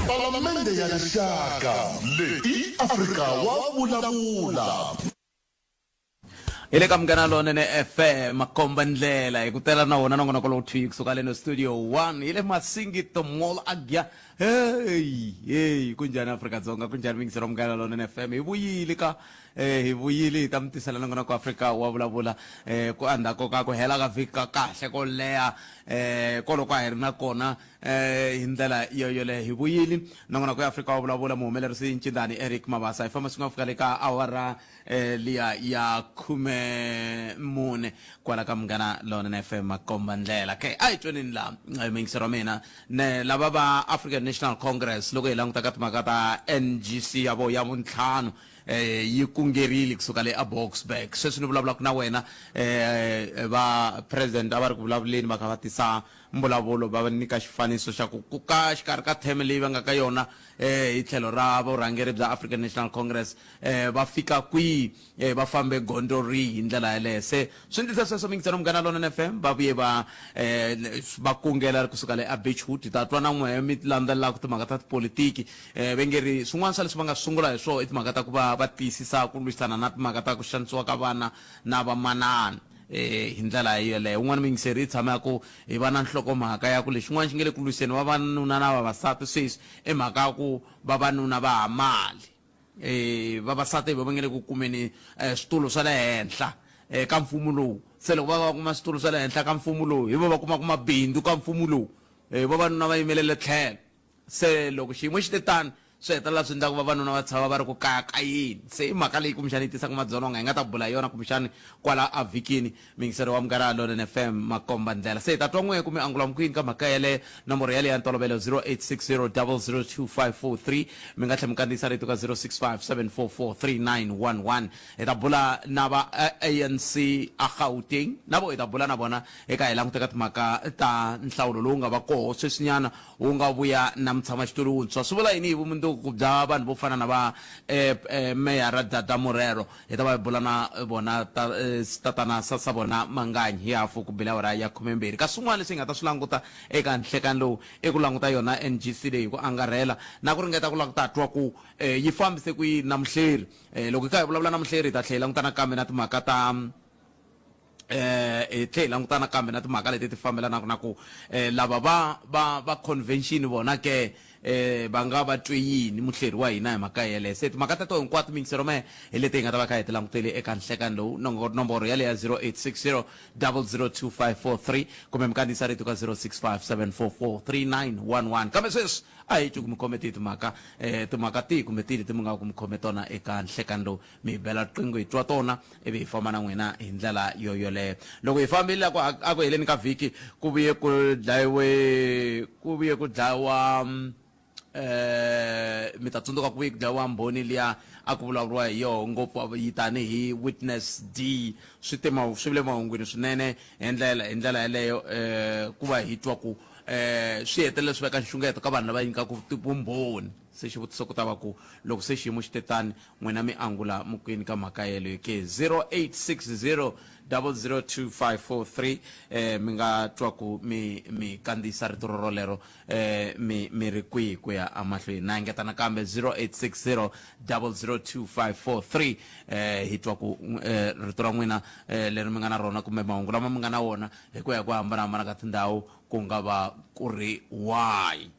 Palamende ya rixaka leti Afrika wa vulavula. Ile kamgana lone ne FM makomba ndlela ikutela na wona nongona kolo thwi kusuka le no studio 1 ile masingito mall agya hey kunjani Afrika Dzonga kunjani mingisero mgana lone ne FM ibuyile ka ibuyile tamtisela nongona ku Afrika wa vulavula ku anda ko ka ku hela ka vika kahle ko leya kolo kwa hirina kona hindlela yo le ibuyile nongona ku Afrika wa vulavula muhumelerisi Ncindani Eric Mabasa ifama singa fika le ka awara liya ya khume mune kwala kamngana lona na FM makomba ndlela ke ayitweni la mingisero mina ne laba ba African National Congress loko ilangta ka timhaka NGC yabo ya vuntlhanu yi kungerile kusuka le a Boksburg sweswi ni vulavula na wena va president a va ri ku vulavuleni va kha va tisa mbulavulo va va nyika xifaniso xa ku ka xikarhi ka theme leyi va nga ka yona hi tlhelo ra vurhangeri bya African National Congress va fika kwihi va fambe gondo rihi hi ndlela yaleyo se swi ndlisa sweswo mingisano mugana lona na FM va vuye va kungela kusuka le a Beachwood ta twa na n'we mi landzelaka timhaka ta tipolitiki va nge ri swin'wana swa leswi va nga sungula hi swona i timhaka ta ku va tiyisisa ku lwisana na timhaka ta ku xanisiwa ka vana na vamanana hi ndlela yeleyo un'wana mingiseri i tshama ya ku hi va na nhlokomhaka ya ku lexin'wana xi nge le ku lwiseni vavanuna na vavasati sweswi i mhaka ya ku vavanuna va ha mali vavasati va nge le ku kumeni switulu swa le henhla ka mfumo lowu se loko va kuma switulu swa le henhla ka mfumo lowu hi va kuma mabindzu ka mfumo lowu vavanuna va yimelele tlhelo se loko xiyimo xi te tani swi hetelela swi endla ku vavanuna va tshava va ri ku kaya ka yini se i mhaka leyi kumbexani yi tisaka madzolonga hi nga ta bula yona kumbexani kwala a vhikini mingisero wa mugara lona na FM makomba ndlela se hi ta twa n'we kumbe angula mkwini ka mhaka yale nomboro yale ya ntolovelo 0860 002543 mi nga tlhe mi kandziyisa rito ka 0657443911 hi ta bula na va ANC a Gauteng na vo hi ta bula na vona eka hi languteka timhaka ta nhlawulo lowu nga va koho sweswinyana wu nga vuya na mutshamaxitulu wuntshwa swi vula yini hi vumundzuku ku bya vanhu vo fana na va meyara Dada Morero hi ta va hi bula na vona tatana sa vona Manganyi hi hafu ku bila awara ya 12 ka swin'wana leswi hi nga ta swi languta eka nhlekani lowu i ku languta yona NGC leyi hi ku angarhela na ku ringeta ku languta twa ku yi fambise ku yini na muhleri loko hi kha hi vulavula na muhleri hi ta tlhela langutana kambe na timhaka ta tlhe langutana kambe na timhaka leti ti fambelanaka na ku lava va convention vona ke va nga va twe yini muhleri wa hina hi mhaka yeleyo se timhaka ta to hinkwato mingisero me hi leti hi nga ta va kha hi ti langutele eka nhlekani lowu nomboro yale ya 0860 002543 kumbe mi kandziyisa rito ka 0657443911 kambe sweswi a hi twi ku mi khometi timhaka tihi kumbe tihi leti mi nga ku mi khome tona eka nhlekani lowu mi bela riqingho hi twa tona ivi hi famba na n'wina hi ndlela yoyoleyo loko hi fambile aku heleni ka vhiki ku vuye ku dlayiwa mi ta tsundzuka ku vuye ku dlayiwa mbhoni liya a ku vulavuriwa hi yoho ngopfu yi tani hi Witness D swi vile mahungwini swinene hi ndlela yaleyo ku va hi twa ku swi hetelela swi veka nxungeto ka vanhu lava nyikaka vumbhoni se xivutiso ku ta va ku loko se xiyimo xi te tani n'wina mi angula mukwini ka mhaka yeleyo ke 0860 002543 mi nga twa ku mi kandziyisa rito rolero mi ri kwihi ku ya amahlweni na engeta nakambe 0860 002543 hi twa ku rito ra n'wina leri mi nga na rona kumbe mahungu lama mi nga na wona hi ku ya ku hambanahambana ka tindhawu ku nga va ku ri why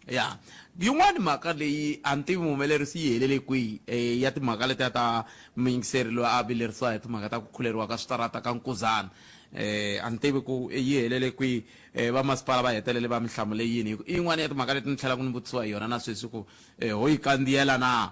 ya yin'wana mhaka leyi a ni tivi muhumelerisi yi helele kwihi ya timhaka letiya ta mingiseri loyi a vilerisiwa hi timhaka ta ku khuleriwa ka switarata ka Nkuzana a ni tivi ku yi helele kwihi vamasipala va hetelele va mi hlamule yini hi yin'wana ya timhaka leti ni tlhela ku ni vutisiwa hi yona na sweswi ku ho yi kandziyela na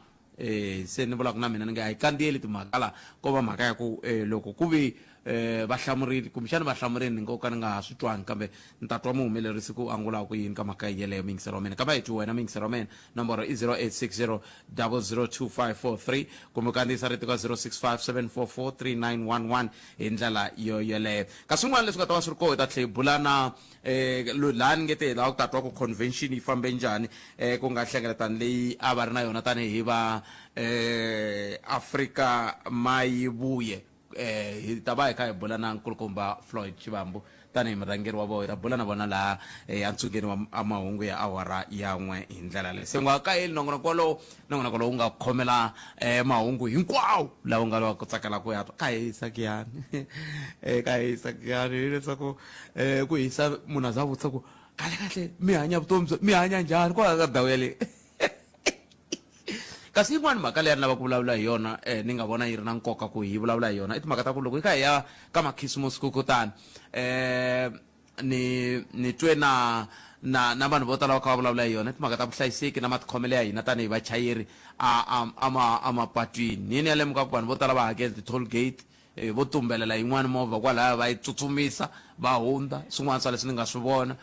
se ni vulaka na mina ni nga hi kandziyeli timhaka la ko va mhaka ya ku loko ku vi va hlamurile kumbexani va hlamurile ni ngo ka ni nga ha swi twangi kambe ni ta twa muhumelerisi ku angulaka ku yini ka mhaka yeleyo mingisero wa mina kambe hi twi wena mingisero wa mina nomboro i 0860 002543 kumbe kandziyisa rito ka 0657443911 hi ndlela yoyeleyo ka swin'wana leswi nga ta va swi ri koho hi ta tlhe hi bula na laha ni nge te hi lava ku ta twa ku convention yi fambe njhani ku nga hlengeletani leyi a va ri na yona tanihi va Afrika Mayibuye hi ta va hi kha hi bula na nkulukumba Floyd Shivambu tanihi murhangeri wa vona bula na vona laha antsukeni wa mahungu ya awara yan'we hi ndlela leyi se n'wa ka yeli nongonoko lowu nga khomela mahungu hinkwawo lawa nga lava ku tsakela ku ya ka hisa kiyani ka hisa kiyani hileswaku ku hisa munhu a za vutisa ku kahle mi hanya vutomi mi hanya njhani kwala ka ndhawu yaleyi kasi yin'wani mhaka leyi ni lava ku vulavula hi yona ni nga vona yi ri na nkoka ku hi vulavula hi yona i timhaka ta ku loko hi kha hi ya ka makhisimusi ku kutani ni twe na vanhu vo tala va kha va vulavula hi yona i timhaka ta vuhlayiseki na matikhomelo ya hina tanihi vachayeri a mapatwini ni ni ya lemuka ku vanhu vo tala va hakela ti-toll gate vo tumbelela yin'wani movha kwalaya va yi tsutsumisa va hundza swin'wana swa leswi ni nga swi vona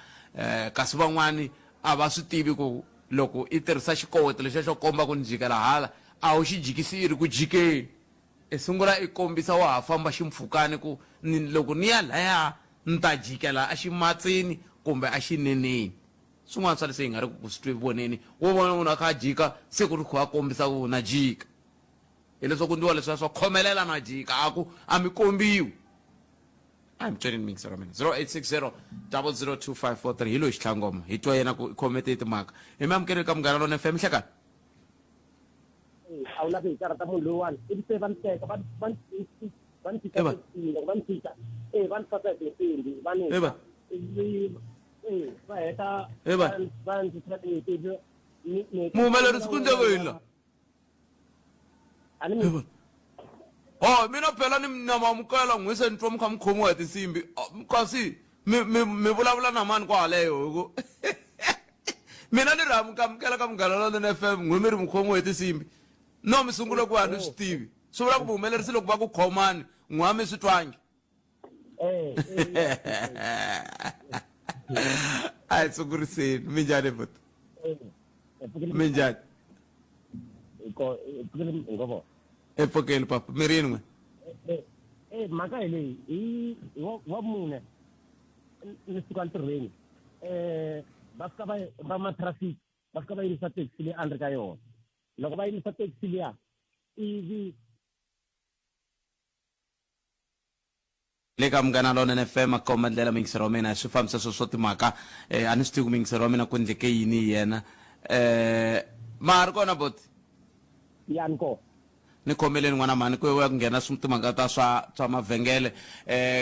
kasi van'wani a va swi tivi ku loko i tirhisa xikoweto lexiya xo komba ku ni jikela hala a wu xi jikisiri ku jikeni i sungula i kombisa wa ha famba ximpfhukani ku loko ni ya laya ni ta jikela a ximatsini kumbe a xineneni swin'wana swa leswi hi nga ri ku swi twi voneni wo vona munhu a kha a jika se ku ri khu a kombisa ku na jika hileswaku ndiwa leswiya swa khomelela na jika a mi kombiwi I'm joining me 0860 hi loyi xitlhangoma hi twa yena ku khomete timhaka hi mi amukeli ka Munghana Lonene FM hlekani a wu lavi hi karata munhu lowani ivi se va ni teka va ni fika va ni fika va ni faka hi tinsimbi va ni va heta va ni fika tinsimbi muhumelerisi ku ndleko yini la ani mina phela ni namamukela n'wise ni twa mi kha mi khomiwa hi tinsimbi kasi mi vulavula na mani kwaleyo hiku mina ni ri amukela ka Munghana Lonene FM n'we mi ri mi khomiwa hi tinsimbi no mi sungula ku va ni swi tivi swi vula ku vuhumelerisi loko va ku khomani n'wa mi swi twangi a hi sunguriseni mi njhani buti mi njhani epfokeni papa mi ri yini n'we mhaka hi leyi hi wa mune ni suka ntirhweni va fika va matrafiki va fika va yimisa taxi leyi a ni ri ka yona loko va yimisa taxi liya ivi le ka Munghana Lonene FM a komba ndlela mingisero wa mina hi swifambisa swo timhaka a ni swi tivi ku mingisero wa mina ku endleke yini hi yena ma ri kona boti yani ko ni khomeleni n'wana mani ku ya ku nghena timhaka ta swa mavhengele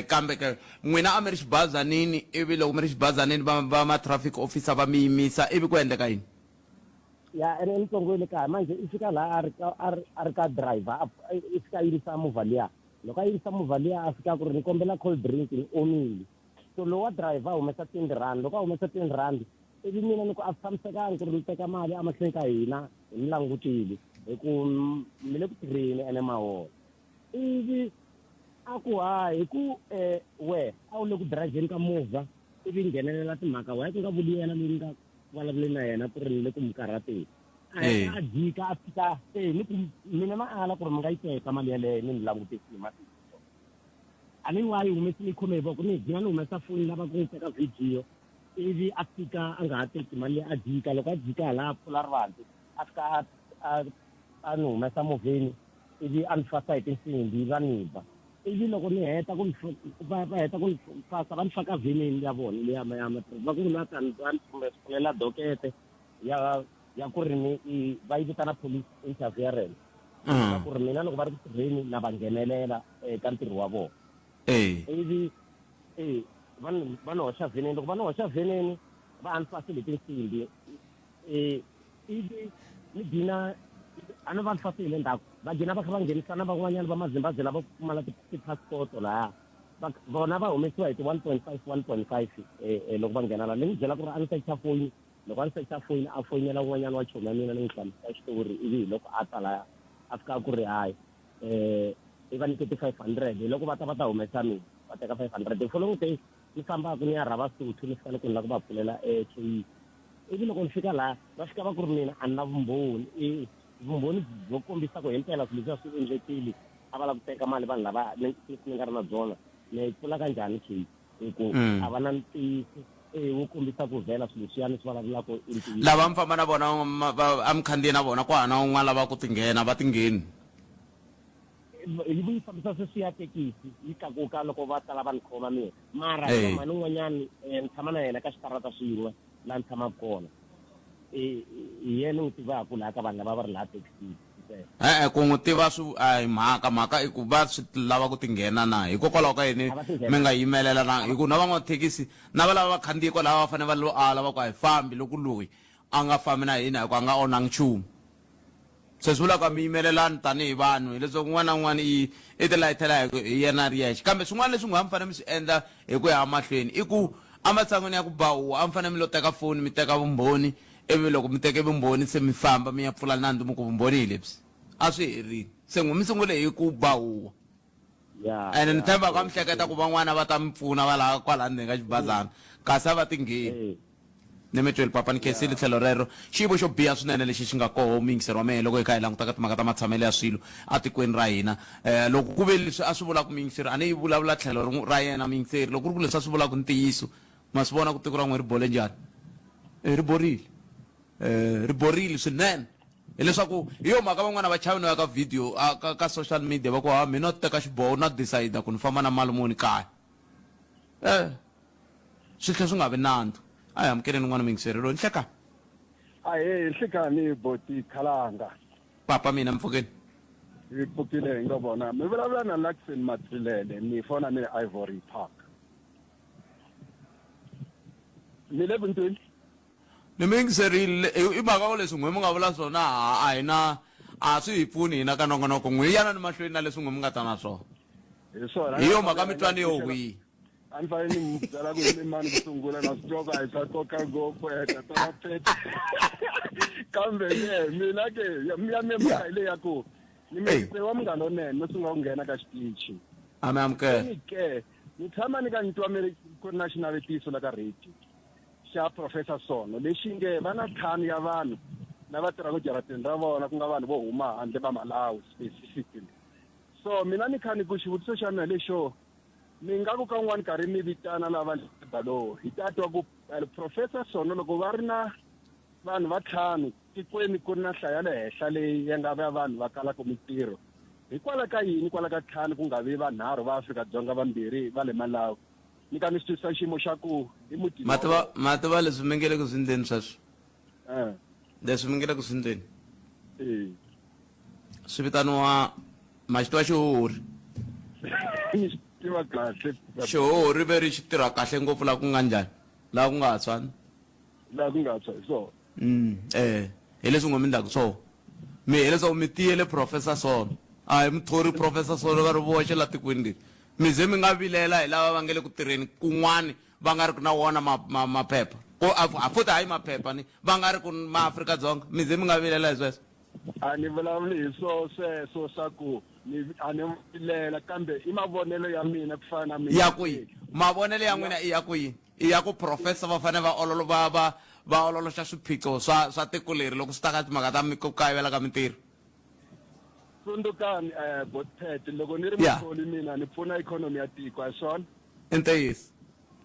kambe ke n'wina a mi ri xibazanini ivi loko mi ri xibazanini va ma-traffic officer va mi yimisa ivi ku endleka yini ya ene ntsongo le kaya manje i fika laha a ri ka driver i fika yimisa movha liya loko a yimisa movha liya a fika ku ri ni kombela cold drink ni omile so lowa driver a humesa R10 loko a humesa R10 ivi mina ni ku a tshamisekangi ku ri ni teka mali a mahlweni ka hina hi mi langutile hi ku mi le ku tirheni ene maholo ivi a ku hayi hi ku we a wu le ku dirayivheni ka movha ivi nghenelela timhaka why ku nga vuli yena loyi nga vulavuleni na yena ku ri ni le ku mi karhateni a jika a fika ni ku mina ma ala ku ri mi nga yi teka mali yaleyo ni ni langutisile matihlo a ni wa yi humesile khome hi voko ni hi gina ni humesa foni lava ku n'wi teka video ivi a fika a nga ha teki mali a jika loko a jika hala a pfula rivanti a fika a ni humesa movheni ivi a ni fasa hi tinsimbi va ni ba ivi loko ni heta va heta ku ni fasa va ni faka vhenini ya vona leya va ku na va ni pfulela dokete ya ku ri ni va yi vitana police interference ku ri mina loko va ri ku tirheni na va nghenelela ka ntirho wa vona ivi va ni hoxa vhenini loko va ni hoxa vhenini va a ni fasile tinsimbi ivi ni gina a ni va ni fasile ndzhaku va gina va kha va nghenisana van'wanyana va mazimbabwe lava pfumala ti-passport lahaya vona va humesiwa hi ti-1.5 loko va nghena la ni n'wi byela ku ri a ni secha foyini loko a ni secha foyini a foyinela wun'wanyana wa chomi ya mina ni n'wi hlamusela xitori ivi loko a ta laya a fika ku ri hayi i va nyike ti-500 hi loko va ta humesa mina va teka 500 the following day ni fambaka ni ya rhava suthu ni fika loko ni la ku va pfulela cheyi ivi loko ni fika laha va fika va ku ri mina a ni na vumbhoni vumbhoni byo kombisa ku hi mpela swilo leswiya swi endlekile a va lava ku teka mali vanhu lava ni nga ri na byona ni pfula ka njhani cheyi hi ku a va na ntiyisi wo kombisa ku vhela swilo leswiyani swi vulavulaka lava mi famba na vona a mi khandziye na vona ku hana un'wana lava ku tinghena va tingheni hi vuyifambisa sweswi ya thekisi yi tlakuka loko va tala va ni khoma mina mara Hey. mani un'wanyani ni tshama na yena ka xitarata xin'we laha ni tshamaka kona hi yena n'wi tivaka laha ka vanhu lava va ri laha thekisini ku n'wi tiva a hi mhaka i ku va swi lava ku tinghena na hikokwalaho ka yini A va tinghena. mi nga yimelela na hi ku na van'wamathekisi na va lava vakhandziyi kwalaho va fanele va lo ala va ku a hi fambi loko loyi a nga fambi na hina hi ku a nga onhangi nchumu se swi vula ku mi yimelelani tanihi vanhu hileswaku un'wana na un'wana i tilayithela hi yena ri yexe kambe swin'wana leswi nga mi fanele mi swi endla hi ku ya mahlweni i ku ematshan'wini ya ku bahuwa a mi fanele mi lo teka foni mi teka vumbhoni ivi loko mi teke vumbhoni se mi famba mi ya pfula nandzu mi ku vumbhoni hi lebyi a swi herile se n'wi mi sungule hi ku bahuwa ene ni tshemba ka mi hleketa ku van'wana va ta mi pfuna va laha kwala ndzeni ka xibazana kasi a va tingheni ni mi tweli papa ni khensile tlhelo rero xiyimo xo biha swinene lexi xi nga koho mingiseri wa mehe loko hi kha hi languta ka timhaka ta matshamelo ya swilo atikweni ra hina loko ku ve leswi a swi vulaka mingiseri a ni yi vulavula tlhelo ra yena mingiseri loko ku ri ku leswi a swi vulaka ntiyiso ma swi vona ku tiko ra n'we ri bole njhani ri borile swinene hileswaku hi yo mhaka van'wana va chavi no ya ka video ka social media va ku ha mina teka xiboho na decide ku ni famba na mali muni kaya swi tlhe swi nga vi nandzu a hi amukeleni n'wana mingiseri lo ni hleka Aye hlikani boti khalanga papa mina mpfukeni hi pfukile hi nga vona mi vulavula na Luxen Matrilele ni fona ni Ivory Park mi le buntwini ni mingiserile i mhaka ku leswi n'we mi nga vula swona a hi na a swi hi pfuni hina ka nongonoko n'we yana ni mahlweni na leswi n'we mi nga ta na swona hi swona hi yo mhaka mi twani yo hwihi a ni fanele ni mi byela ku mi mani ku sungula na swi twa ku a hi ta koka ngopfu heta ta phete kambe mina ke ya mhaka hi leyi ya ku ni mi wa munghana lonene no sungula ku nghena ka xitichi a mi amukela ni ke ni tshama ni ka ni twa mi ri ku ri na xinavetiso la ka radio xa Professor Sono lexi nge va na ntlhanu ya vanhu lava tirhaka jaratini ra vona ku nga vanhu vo huma handle va Malawi specifically so mina ni kha ni ku xivutiso xa mina lexo ni nga ku ka un'wana karhi mi vitana lava balo hi ta twa ku Professor Sono loko va ri na vanhu va ntlhanu tikweni ku ri na nhlayo ya le henhla leyi ya nga va vanhu va kalaka mintirho hikwalaho ka yini kwala ka ntlhanu ku nga vi vanharhu va Afrika-Dzonga vambirhi va le Malawi ni ka ni swi twisisa xiyimo xa ku hi muti mativa leswi mi nge le ku swi endleni sweswo leswi mi nge le ku swi endleni swi vitaniwa ma xi tiva xihuhuri ni swi tiva kahle xihuhuri ve ri xi tirha kahle ngopfu laha ku nga njhani laha ku nga ha tshwani laha ku nga tshwa hi swona hi leswi n'we mi ndlaku swona mi hi leswaku mi tiyele Professor Sono a hi muthori Professor Sono va ri voxe la tikweni leri mi ze mi nga vilela hi lava va nge le ku tirheni kun'wani va nga ri ku na wona maphepha futhi hayi maphepha ni va nga ri ku maAfrika-Dzonga mi ze mi nga vilela hi sweswo a ni vulavuli hi sweswo swa ku a ni vilela kambe i mavonelo ya mina ku fana na mina ya ku yini mavonelo ya n'wina i ya ku yini i ya ku Professor va fanele va ololoxa swiphiqo swa tiko leri loko swi ta ka timhaka ta ku kayivela ka mintirho Tsundukani Botphet loko ni ri Yeah. mutholi mina ni pfuna ikhonomi ya tiko hi swona i ntiyiso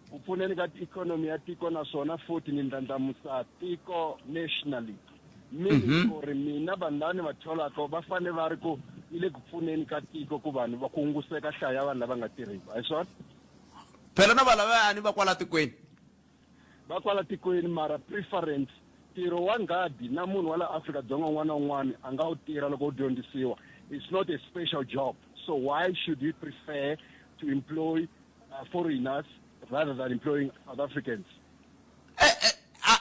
ku pfuneni ka ikhonomi ya tiko naswona futhi ni ndlandlamusa tiko nationally meaning ku ri mina vanhu lava ni va tholaka va fanele va ri ku yi le ku pfuneni ka tiko ku vanhu va ku hunguseka nhlayo ya vanhu lava nga tirhiki hi swona phela na va lavayani va kwala tikweni va kwala tikweni mara preference ntirho wa nghadi na munhu wa la Afrika-Dzonga un'wana na un'wana a nga wu tirha loko u dyondzisiwa it's not a special job so why should you prefer to employ foreigners rather than employing South Africans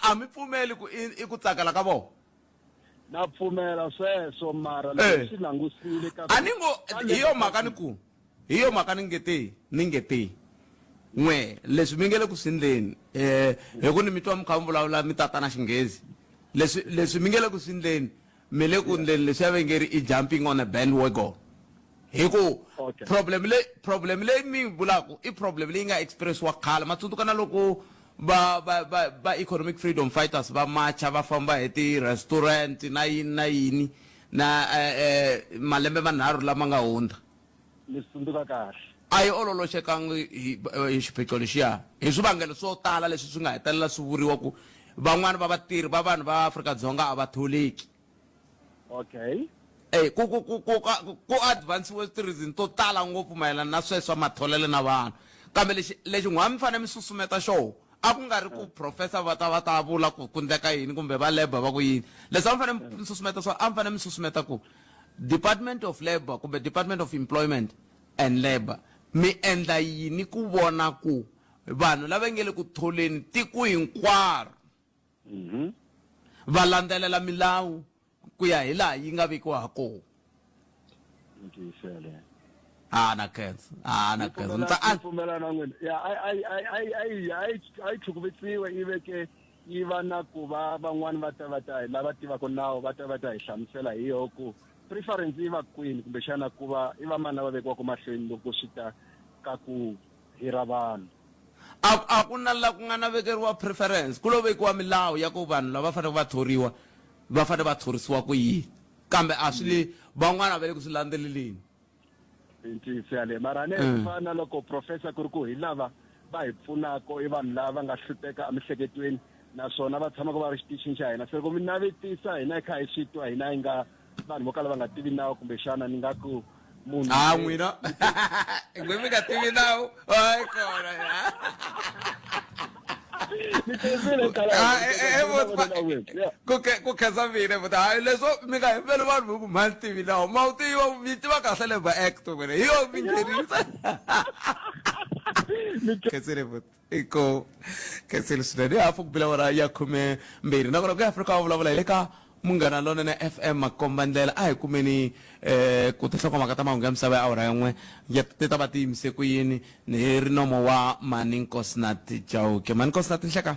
a mi pfumeli ku i ku tsakela ka vona na pfumela sweswo mara loko swi langusile ka a ni ngo hi yo mhaka ni ngete n'we leswi mi nge le ku swindleni hi ku ni mi twa mi kha mi vulavula mi tata na xinghezi leswi mi nge le ku swindleni mi le ku ndleni leswi ya ve nge ri i jumping on a bandwagon hi ku problem leyi mi vulaku i problem leyi nga expressiwa khale ma tsundzuka na loko va economic freedom fighters va macha va famba hi ti-restaurant na yini na malembe manharhu lama nga hundza ni tsundzuka kahle a yi ololoxekangi hi xiphiqo lexiya hi swivangelo swo tala leswi swi nga hetelela swi vuriwa ku van'wani va vatirhi va vanhu va Afrika-Dzonga a va tholeki okay ku advansiwe switirhisi to tala ngopfu mayelana na sweswo matholele na vanhu kambe lexi n'wami fane mi susumeta xo a ku nga ri ku professor va ta vula ku ndleka yini kumbe va labor va ku yini leswi a mi fane mi susumeta swo a mi fane mi susumeta ku Department of Labor kumbe Department of Employment and Labor mi endla yini ku vona ku vanhu lava ngele ku tholeni tiko hinkwaro va landzelela milawu ku ya hi laha yi nga vekiwa ha kona na khensa pfumelana n'wina ya ai tlhukuvisiwe yi veke yi va na ku va van'wani va ta lava tivaka nawu va ta hi hlamusela hi yoho ku preference yi va kwini kumbexana ku va i va mani lava vekiwaka mahlweni loko swi ta ka ku hira vanhu a ku na la ku nga na vekeriwa preference ku lo vekiwa milawu ya ku vanhu lava fanele va thoriwa va fanele va thorisiwa ku yini kambe a swi le van'wana va le ku swi landzeleleni ntiyiso yaleyo mara ne swi fana loko professor ku ri ku hi lava va hi pfunako i vanhu lava nga hluteka emihleketweni naswona va tshamaka va ri xitichini xa hina se loko mi navetisa hina hi kha hi swi twa hina hi nga vanhu vo kala va nga tivi nawu kumbexana ni nga ku munhu n'wina ngwe mi nga tivi nawu hayi kona ku khensa mina but hayi leswo mi nga hembeli vanhu vo ku mani tivi nawu ma wu tiva mi tiva kahle Labour Act wena hi yo mi nghenisa khensile but iko khensile swinene hafu ku bila wona ya 12 nakona ku ya Afrika va vulavula hi le ka Munghana Lonene FM Makombandlela a hi kumeni ku tinhlokomhaka ta mahungu ya misava ya awara yin'we ti ta va ti yimise ku yini ni ri nomo wa Mani Nkosinathi Chauke. Mani Nkosinathi nhleka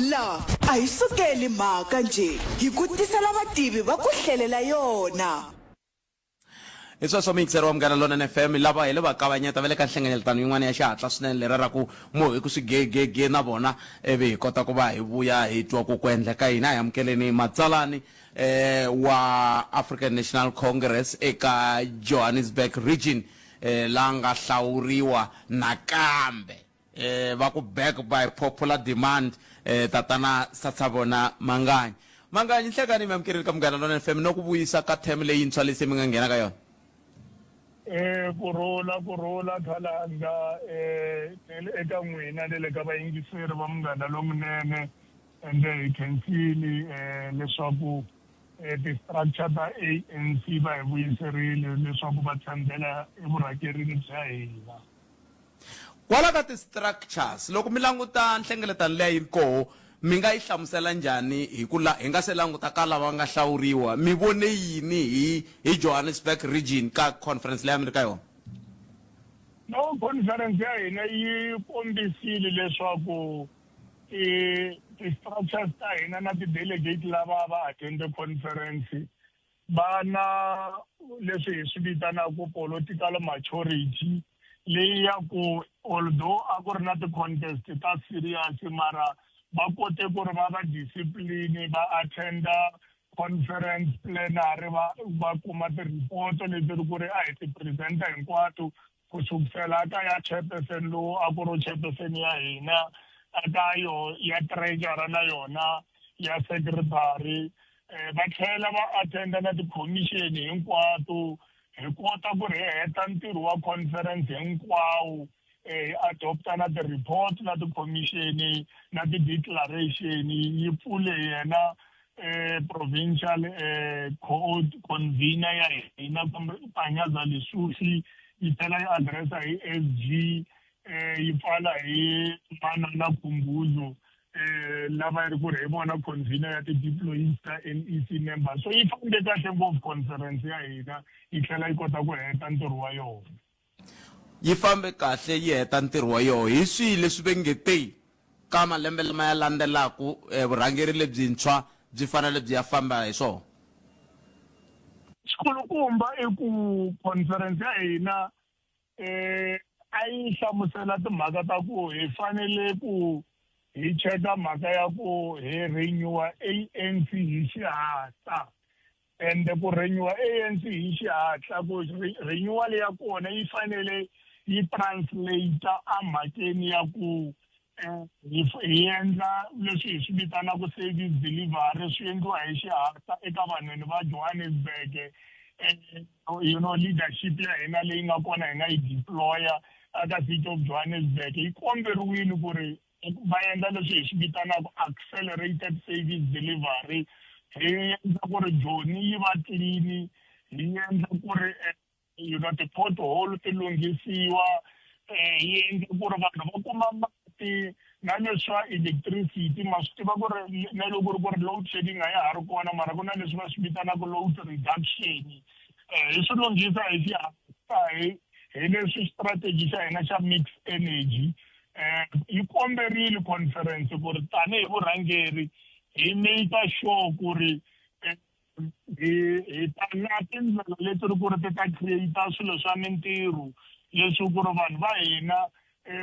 la a hi sukeli mhaka nje hi ku tisela vativi va ku hlelela yona sweswo mixer wa Munghana Lonene FM lava hi le va kavanyeta va le ka nhlengeletano yin'wana ya xihatla swinene leri ra ku mo hi ku swigegege na vona ivi hi kota ku va hi vuya hi twa ku endleka hina hi amukeleni matsalani wa African National Congress eka Johannesburg region la nga hlawuriwa nakambe va ku back by popular demand tatana Satshabona Manganyi nhlekani mi amukeleni ka Munghana Lonene FM no ku vuyisa ka term leyintshwa lesi mi nga nghena ka yona kurula Khalanga eka n'wina le ka vayingiseri va Munghana Lonene ende hi khensile leswaku ti-structure ta ANC va hi vuyiserile leswaku va tshembela evurhakerini bya hina kwala ka ti-structures loko mi languta nhlengeletano leyi koho mi nga yi hlamusela njhani hi nga se languta ka lava nga hlawuriwa mi vone yini hi Johannesburg region ka conference leyi Amerika yona no conference ya hina yi kombisile leswaku ti-structures ta hina na ti-delegate lava va attende conference va na leswi hi swi vitanaka political maturity leyi ya ku although a ku ri na ti-contest ta serious mara va kote ku ri va discipline va attenda conference plenary va kuma ti-report leti ri ku ri a hi ti presenta hinkwato ku sukusela ka ya chairperson lowu a ku ri chairperson ya hina aka ya treasurer na yona ya secretary va tlhela va attenda na ti-commission hinkwato hi kota ku ri heta ntirho wa conference hinkwawo adopta na ti-report na ti-commission na ti-declaration yi pfule yena provincial convener ya hina Panyaza Lesufi yi tlhela yi adressa hi SG yi pfala hi Manana Khumbuzo lava ri ku ri hi vona convener ya ti-deployees ta NEC members so yi fambe kahle ngopfu conference ya hina yi tlhela yi kota ku heta ntirho wa yona yi fambe kahle yi heta ntirho wa yona hi swihi leswi ve ngete ka malembe lama ya landzelaku vurhangeri lebyintshwa byi fanele byi ya famba hi swona xikulukumba i ku conference ya hina a yi hlamusela timhaka ta ku hi fanele ku hi cheka mhaka ya ku hi renewa ANC hi xihatla ende ku renewa ANC hi xihatla ku renewal ya kona yi fanele yi translate a mhakeni ya ku hi endla leswi hi swi vitanaka service delivery swi endliwa hi xihatla eka vanhu va Johannesburg. Leadership ya hina leyi nga kona hi nga yi deploya aka city of Johannesburg yi komberiwile ku ri va endla leswi hi swi vitanaka accelerated service delivery. Hi endla ku ri joni yi va clean, hi endla ku ri ti-pothole ti lunghisiwa, hi endla ku ri vanhu va kuma mati na leswa electricity. Ma swi tiva ku ri na loko ku ri load shedding a ya ha ri kona mara ku na leswi va swi vitanaka load reduction. Hi swi lunghisa hi xihatla hi leswi strategy xa hina xa mixed energy. Yi komberile conference ku ri tanihi vurhangeri hi make sure ku ri hi ta na tindlela leti ri ku ri ti ta create swilo swa mintirho leswi ku ri vanhu va hina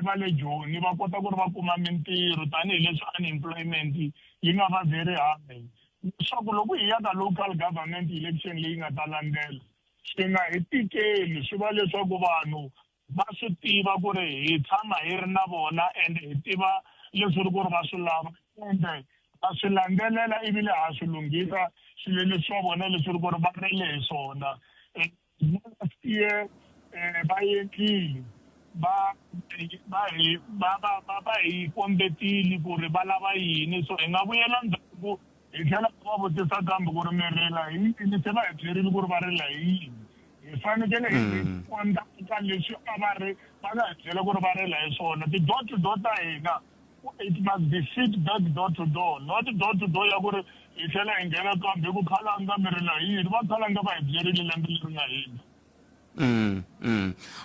va le Joni va kota ku ri va kuma mintirho tanihileswi unemployment yi nga va very high. Leswaku loko hi ya ka local government election leyi nga ta landzela swi nga hi tikeli, swi va leswaku vanhu va swi tiva ku ri hi tshama hi ri na vona and hi tiva leswi ri ku ri va swi lava ende va swi landzelela ivile ha swi lunghisa swilo leswi va vona leswi ri ku ri va rele hi swona. Last year va endlile va hi kombetile ku ri va lava yini, so hi nga vuyela ndzhaku hi tlhela va vutisa kambe ku ri mi rila hi yini, se va hi byerile ku ri va rila hi yini. Hi fanekele hi kondza eka leswi a va nga hi byela ku ri va rila hi swona. Ti-door to door ta hina it must be feedback door to door, not door to door ya ku ri hi tlhela hi nghena kambe ku khalanga mi rila hi yini. Va khalanga va hi byerile lembe leri nga hina.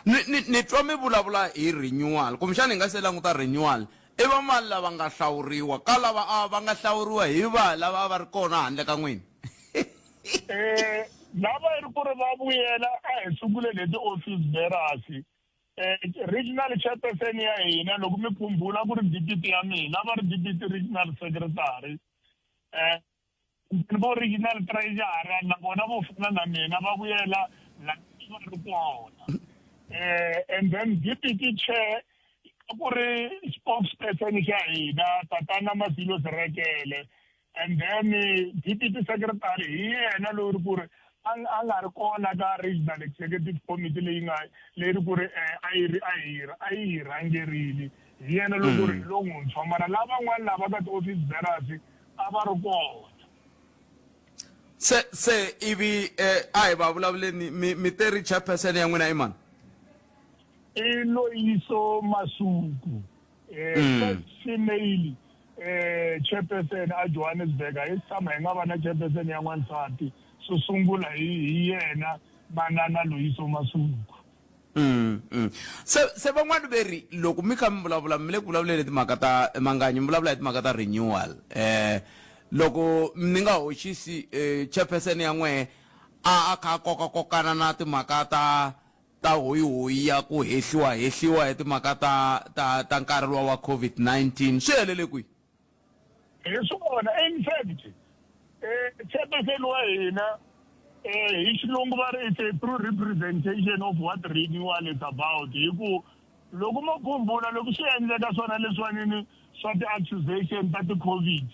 Ni twa mi vulavula hi renewal kumbexana hi nga se languta renewal, i va mali lava nga hlawuriwa ka lava va nga hlawuriwa hi va lava va ri kona handle ka n'wina? Lava hi ri ku ri va vuyela a hi sungule leti office bearers. Regional chairperson ya hina loko mi khumbula ku ri deputy ya mina va ri deputy regional secretary. Vo regional treasurer na vona vo fana na mina va vuyela la va ri kona. And then deputy chair ku ri spokesperson xa hina Tatana Masilo Serekele, and then deputy secretary hi yena loyi ri ku ri a nga ri kona ka regional executive committee leyi ri ku ri a yi rhangerile hi yena loyi ku ri lomuntshwa, mara lavan'wana lava ka ti-office bearers a va ri kona. Se ivi a hi va vulavuleni mi teri chairperson ya n'wina i mani? I Loyiso Masuku, female chairperson a Johannesburg. Hi tshama hi nga va na chairperson ya n'wansati, so sungula hi yena manana Loyiso Masuku. Se van'wani veri loko mi kha mi vulavula mi le ku vulavuleni timhaka ta Manganyi, mi vulavula hi timhaka ta renewal. Loko mi nga hoxisi chairperson ya n'we a kha kokana na timhaka ta hoyi ya ku hehliwa hi timhaka ta nkarhi wa COVID-19 swi helele kwihi? Hi swona, in fact chairperson wa hina hi xilungu va ri it's a true representation of what renewal is about. Hi ku loko mo khumbula loko swi endleka swona leswanini swa ti-accusation ta ti-COVID,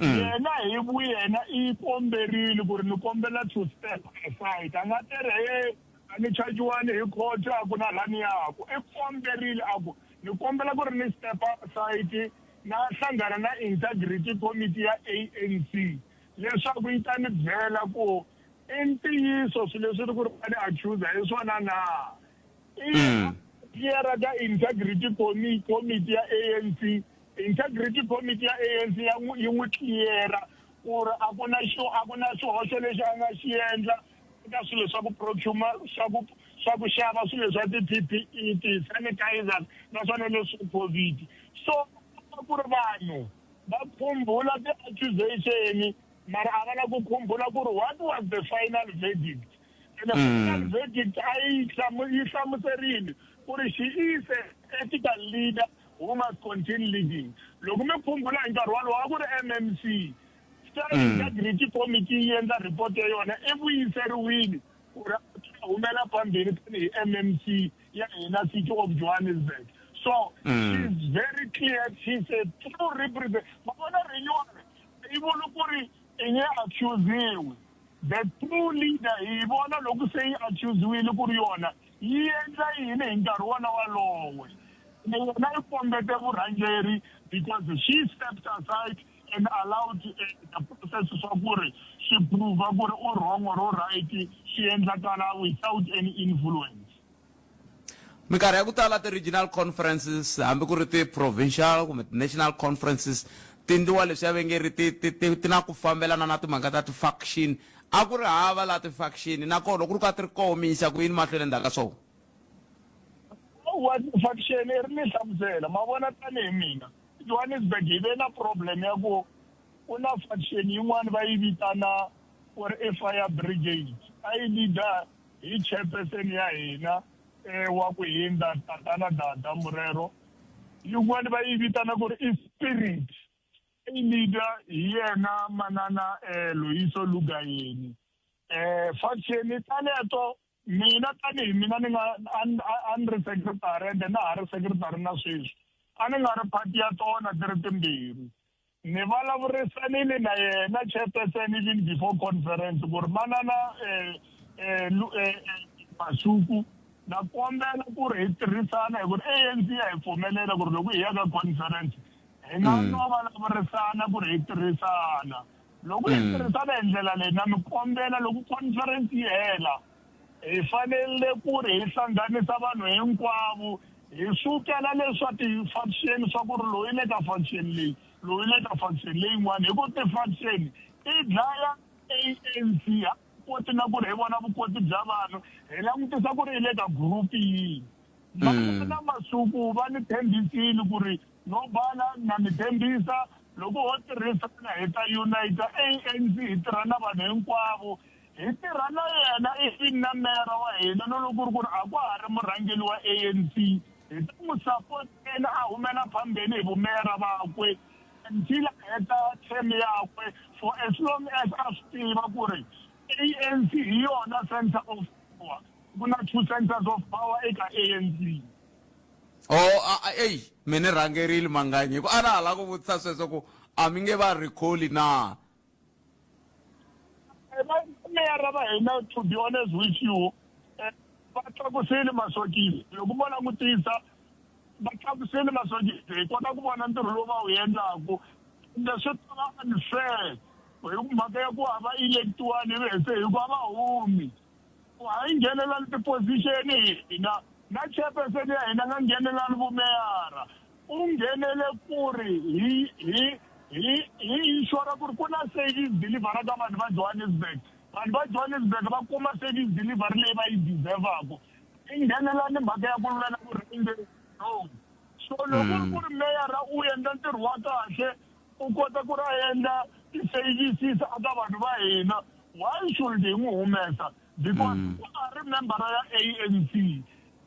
yena hi vuyena i komberile ku ri ni kombela to step aside, a nga tirhe a ni chajiwani hi court a ku na lani yako. I komberile a ku ni kombela ku ri ni step aside na hlangana na integrity committee ya ANC leswaku yi ta ni byela ku i ntiyiso swilo leswi ri ku ri va ni accuser hi swona na. Cleara ka integrity committee ya ANC, integrity committee ya ANC yi n'wi cleara ku ri a ku na xihoxo lexi a nga xi endla eka swilo swa ku procurement swa ku xava swilo swa ti-PPE, ti-sanitizers na swona leswi COVID. So ku ri vanhu va khumbula ti-accusation mara a va la ku khumbula ku ri what was the final verdict. And the final verdict yi hlamuserile ku ri she is an ethical leader who must continue leading. Loko mi khumbula hi nkarhi walowo a ku ri MMC integrity committee yi endla report ya yona i vuyiseriwile ku ri humela phambili tanihi MMC ya hina city of Johannesburg. So she's very clear. She's a true representative. Mabona renewal. Ibona kuri enye accuse. The true leader ibona loku say accuse wile kuri yona. Yenza yini nkarhi wona walowo. Yena ikombete vurhangeri because she stepped aside and allowed the process of kuri she prove kuri or wrong or right. She endlakala without any influence. Minkarhi ya ku tala ti-regional conferences hambi ku ri ti-provincial kumbe ti-national conferences ti ndliwa leswi ya venge ri ti na ku fambelana na timhaka ta ti-faction a ku ri hava la ti-faction nakona ku ri ka ti ri komisa ku yini mahlweni endzhaku ka swona wa faction ri ni hlamusela ma vona tanihi mina Johannesburg hi ve na problem ya ku ku na faction yin'wana va yi vitana ku ri i fire brigade a yi leader hi chairperson ya hina wa ku hindza tatana Dada Murero yin'wana va yi vitana ku ri i spirit i leader hi yena manana Loyiso Lugayeni faction taleto mina tanihi mina ni nga under secretary and na ha ri secretary na sweswi a ni nga ri party ya tona ti ri timbirhi ni vulavurisaniile na yena chairperson even before conference ku ri manana Masuku na kombela ku ri hi tirhisana hi ku ri ANC ya hi pfumelela ku ri loko hi ya ka conference hi nga no vulavurisana ku ri hi tirhisana loko hi tirhisana hi ndlela leyi na mi kombela loko conference yi hela hi fanele ku ri hi hlanganisa vanhu hinkwavo hi sukela leswa ti-faction swa ku ri loyi le ka faction leyi loyi le ka faction leyin'wana hi ku ti-faction ti dlaya ANC koti na ku ri hi vona vukoti bya vanhu hi langutisa ku ri hi le ka group yihi na Masuku va ni tshembisile ku ri no bala na mi tshembisa loko ho tirhisana hi ta unite ANC hi tirha na vanhu hinkwavo hi tirha na yena i na mera wa hina no loko ku ri a ku ha ri murhangeli wa ANC hi ta n'wi sapotela a humela phambeni hi vumera vakwe until a heta term yakwe for as long as a swi tiva ku ri ANC hi yona center of power ku na two centers of power eka ANC mi ni rhangerile Manganyi ku a na hala ku vutisa sweswo ku a mi nge va recall na mera va hina to be honest with you va tlakusile masokisi loko mo langutisa va tlakusile masokisi hi kota ku vona ntirho lowu va wu endlaku leswi tava unfair hi mhaka ya ku hava electiwani vese hi ku va humi ha yi nghenelani ti-position hina na chairperson ya hina nga nghenelani vumeyara u nghenele ku ri hi inxura ku ri ku na service delivery ka vanhu va Johannesburg vanhu va Johannesburg va kuma service delivery leyi va yi deservaku i nghenelani mhaka ya ku lwela vurhangeri so loko ku ri meyara u endla ntirho wa kahle u kota ku ri a endla ti-services aka vanhu va hina why should hi n'wi humesa because ku nga ri member ya ANC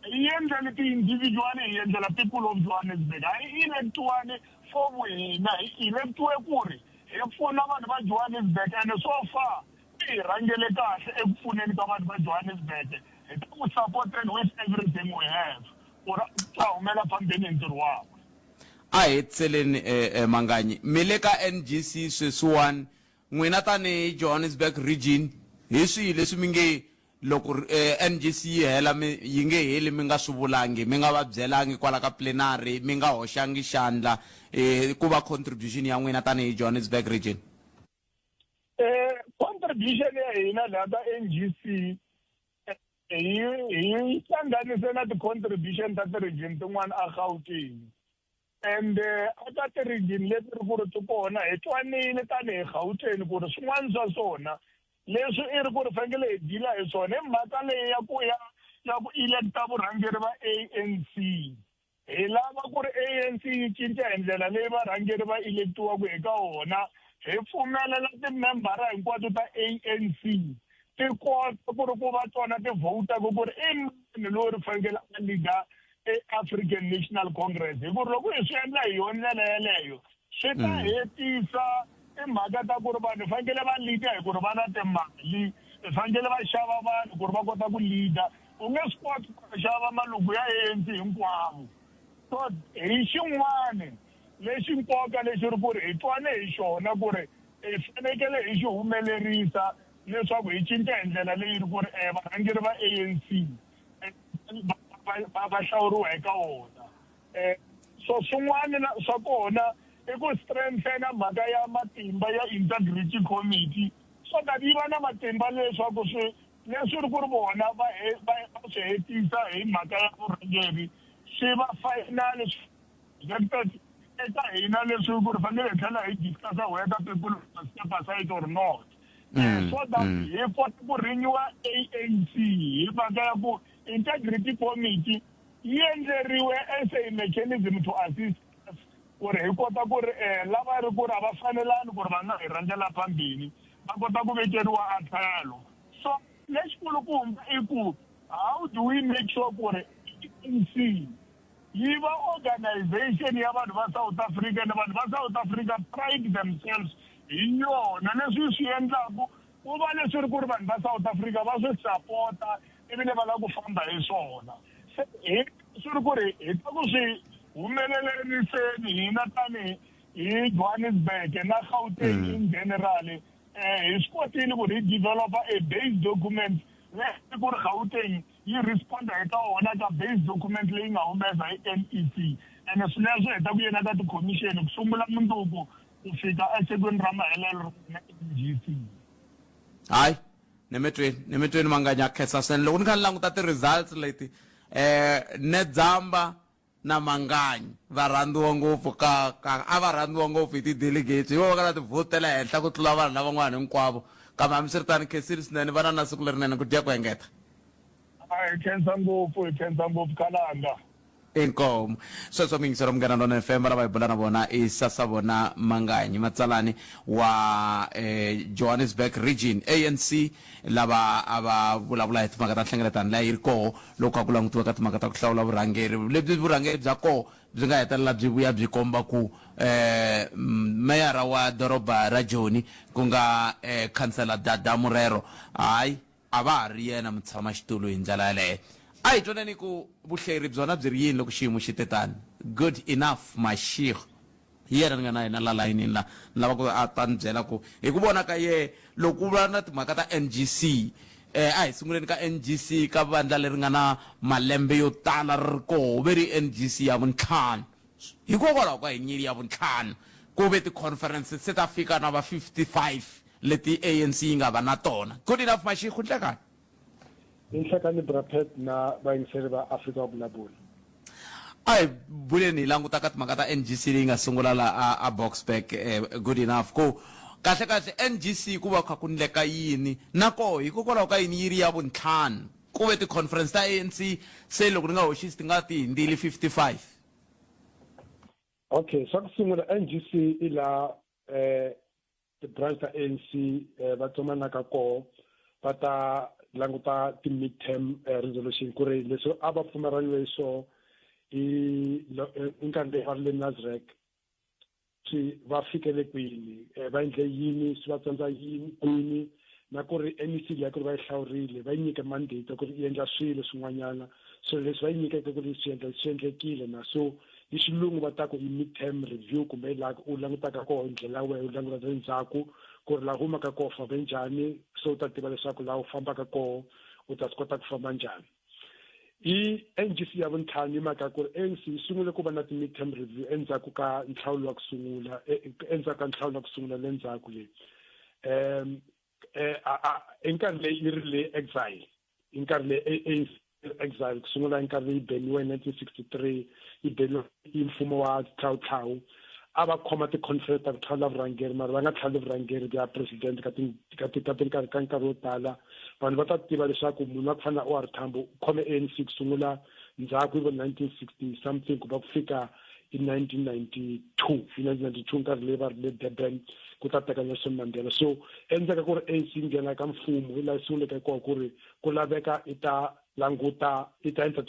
hi endleni ti-individual hi endlela people of Johannesburg a hi electiwani for wena hi electiwe ku ri hi pfuna vanhu va Johannesburg and so far hi rhangele kahle eku pfuneni ka vanhu va Johannesburg hi ta ku supporteni with everything we have ku ri ta humela phambeni hi ntirho wakwe a hetseleni Manganyi mi le ka NGC sweswiwani n'wina tani Johannesburg region hi swihi leswi mi nge loko NGC yi hela yi nge heli mi nga swi vulangi mi nga va byelangi kwala ka plenary mi nga hoxangi xandla ku va contribution ya n'wina tani Johannesburg region contribution ya hina laha ka NGC hi hlanganise na ti-contribution ta ti-region tin'wana a Gauteng and aka ti-region leti ri ku ri ti kona hi twanile tanihi Gauteng ku ri swin'wana swa swona leswi i ri ku ri fanekele hi dila hi swona hi mhaka leyi ya ku electa vurhangeri va ANC hi lava ku ri ANC yi cinca hi ndlela leyi varhangeri va electiwaku eka wona hi pfumelela timembara hinkwato ta ANC ti kota ku ri ku va tona ti votaku ku ri i mani loyi ri fanekele a leader African National Congress hi ku ri loko hi swi endla hi yona ndlela yeleyo swi ta hetisa timhaka ta ku ri vanhu fanekele va leader hi ku ri va na timali fanekele va xava vanhu ku ri va kota ku leader u nge swi koti ku xava malungu ya ANC hinkwavo so hi xin'wana lexi nkoka lexi ri ku ri hi twane hi xona ku ri hi fanekele hi xi humelerisa leswaku hi cinca hi ndlela leyi ri ku ri varhangeri va ANC va hlawuriwa eka wona so swin'wana swa kona i ku strengthena mhaka ya matimba ya integrity committee so that yi va na matimba leswaku leswi ri ku ri vona va swi hetisa hi mhaka ya vurhangeri swi va final eka hina leswi ku ri fanele hi tlhela hi discussa whether people step aside or not so that hi kota ku rinyiwa ANC hi mhaka ya ku integrity committee yi endleriwe as a mechanism to assist us ku ri hi kota ku ri lava ri ku ri a va fanelani ku ri va nga hi rhangela phambili va kota ku vekeriwa atlhelo so lexikulukumba i ku how do we make sure ku ri ANC yi va organization ya vanhu va South Africa na vanhu va South Africa pride themselves hi yona leswi swi endlaku ku va leswi ri ku ri vanhu va South Africa va swi sapota ivi va lava ku famba hi swona swi ri ku ri hi ta ku swi humeleleriseni hina tanihi hi Johannesburg na Gauteng in general hi swi kotile ku ri hi developa a base document leyi ku ri Gauteng yi responda eka wona ka base document leyi nga humesa hi NEC ene swileswo hi ta ku yena ka ti-commission ku sungula mundzuku ku fika esekweni ra mahelelo na NGC hayi nemetweni manganya khetsa sen loko ni kha ni languta ti-results leti Nedzamba na Manganyi va rhandziwa ngopfu a va rhandziwa ngopfu hi ti-delegates hi vona va nga na ti-vote ta le henhla ku tlula vanhu lavan'wana hinkwavo kambe hambiswiritano khensile swinene va na siku lerinene ku dya ku hengeta hi khensa ngopfu kalanga inkomo sweswo mingisero Munghana Lonene FM va hi bula na vona i Sasa Bona Manganyi matsalani wa Johannesburg region ANC lava a va vulavula hi timhaka ta nhlengeletano leyi ri koho loko a ku langutiwa ka timhaka ta ku hlawula vurhangeri lebyi vurhangeri bya koho byi nga hetelela byi vuya byi komba ku meyara wa doroba ra Joni ku nga khansela Dada Murero hayi a va ha ri yena mutshamaxitulu hi ndlela yaleyo a hi twaneni ku vuhleri byona byi ri yini loko xiyimo xi tetani good enough mashikh hi yena ni nga na yena la layinini la ni lava ku a ta ni byela ku hi ku vona ka ye loko ku vula na timhaka ta NGC a hi sunguleni ka NGC ka vandla leri nga na malembe yo tala ri koho ve ri NGC ya vuntlhanu hikokwalaho ka hi nyiri ya vuntlhanu ku ve ti-conference se ta fika na va 55 leti ANC yi nga va na tona good enough mashikh u hlekani inhlekani brapet na vayingiseri va Afrika wa vulavula ai buleni hi languta ka timhaka ta NGC leyi nga sungula la a Boksburg good enough ko kahle NGC ku va kha ku ndleka yini nako hikokwalaho ka yini yi ri ya vuntlhanu ku ve ti-conference ta ANC se loko ni nga hoxisi ti nga ti hindzili 55 okay swa ku sungula NGC i la ti-branch ta ANC va tsomanaka koho va ta languta ti-midterm resolution ku ri leswi a va pfumeleriwe so i nkarhi leyi va ri le Nasrec swi va fikele kwini va endle yini swi va tsandza yini kwini na ku ri NEC leyi ku ri va yi hlawurile va yi nyike mandate ku ri yi endla swilo swin'wanyana so leswi va yi nyikeke ku ri swi endlekile na so hi xilungu va ta ku i midterm review kumbe laha u langutaka koho ndlela ya wena u languta endzhaku ku ri laha humaka koho fambe njhani so u ta tiva leswaku laha u fambaka koho u ta swi kota ku famba njhani hi NGC ya vuntlhanu hi mhaka ku ri ANC yi sungule ku va na ti-midterm review endzhaku ka nhlawulo wa ku sungula endzhaku ka nhlawulo wa ku sungula le ndzhaku leyi i nkarhi leyi yi ri le exile i nkarhi leyi exile ku sungula i nkarhi leyi beniwe hi 1963 yi beniwe hi mfumo wa Tlhawutlhawu a va khoma ti-conference ta ku hlawula vurhangeri mara va nga tlhawuli vurhangeri bya president ka nkarhi wo tala vanhu va ta tiva leswaku munhu wa ku fana na OR Tambo u khome ANC ku sungula ndzhaku hi 1960 something ku va ku fika hi 1992 nkarhi leyi va ri le Durban ku ta teka Nelson Mandela so endzhaku ku ri ANC nghena ka mfumo hi laha sunguleke kona ku ri ku laveka i ta languta i ta endla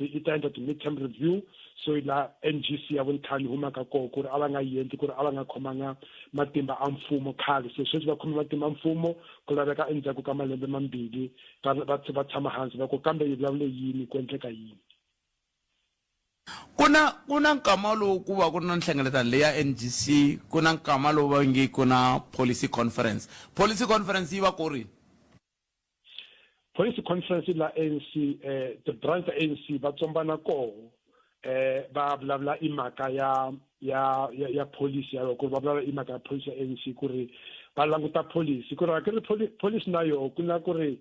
ti-midterm review so la NGC ya vuntlhanu humaka kona ku ri a va nga yendli ku ri a va nga khomanga matimba a mfumo khale so sweswi va khome matimba a mfumo ku laveka endzhaku ka malembe mambirhi va tshama hansi va ku kambe yi vulavule yini ku endleka yini kuna nkama lowu ku va ku ri na nhlengeletano leyi ya NGC kuna nkama lowu va nge kuna policy conference yi va ku ri policy conference la ANC the branch ANC va tsombana koho va vulavula imhaka ya policy ya loko va vulavula imhaka ya policy ya ANC ku ri va languta policy ku ri policy na yo ku na ku ri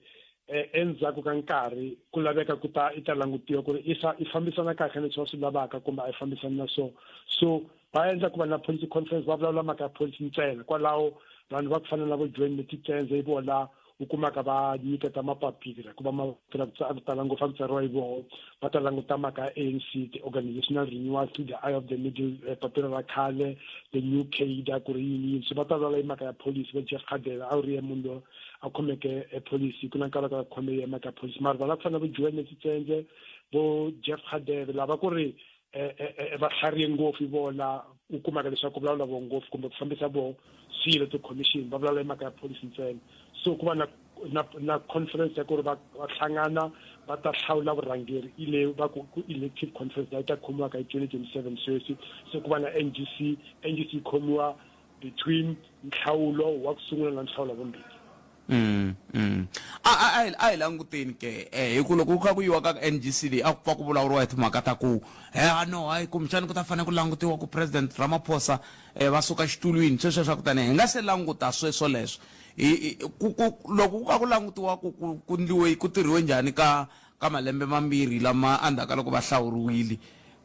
endzhaku ka nkarhi ku laveka ku ta langutiwa ku ri i fambisana kahle leswi va swi lavaka kumbe a yi fambisani na so va endla ku va na policy conference va vulavula mhaka ya policy ntsena kwalaho vanhu va ku fana na vo Joan Mthimzane hi vona u kumaka va nyiketa mapapila ku va maphila ku tala ngopfu a ku tsariwa hi vona va ta languta mhaka ya ANC the organizational renewal to the eye of the middle papila ra khale the new CADA ku ri yini so va ta vulavula hi mhaka ya policy va Jeff Khadela a wu ri ye munhu loyi a khomeke policy ku na nkarhi ka khome hi mhaka ya policy mara va la ku fana vo Joan Mthimzane vo Jeff Khadela lava ku ri va hlariye ngopfu hi vona u kumaka leswaku vulavula vo ngopfu kumbe ku fambisa vo swilo ti-commission va vulavula hi mhaka ya policy ntsena so ku va na conference ya ku ri va hlangana va ta hlawula vurhangeri ile va ku elective conference leyi ta khomiwaka hi 2027 sweswi so ku va na NGC khomiwa between nhlawulo wa ku sungula na nhlawulo vumbirhi a hi languteni ke hi ku loko ku kha ku yiwa ka NGC leyi a ku pfa ku vulavuriwa hi timhaka ta ku no hayi kumbexani ku ta fanele ku langutiwa ku president Ramaphosa va suka xitulwini sweswo swa ku tani hi nga se languta sweswo leswo loko ku kha ku langutiwa ku ndliwe ku tirhiwe njhani ka malembe mambirhi lama andzhaka loko va hlawuriwile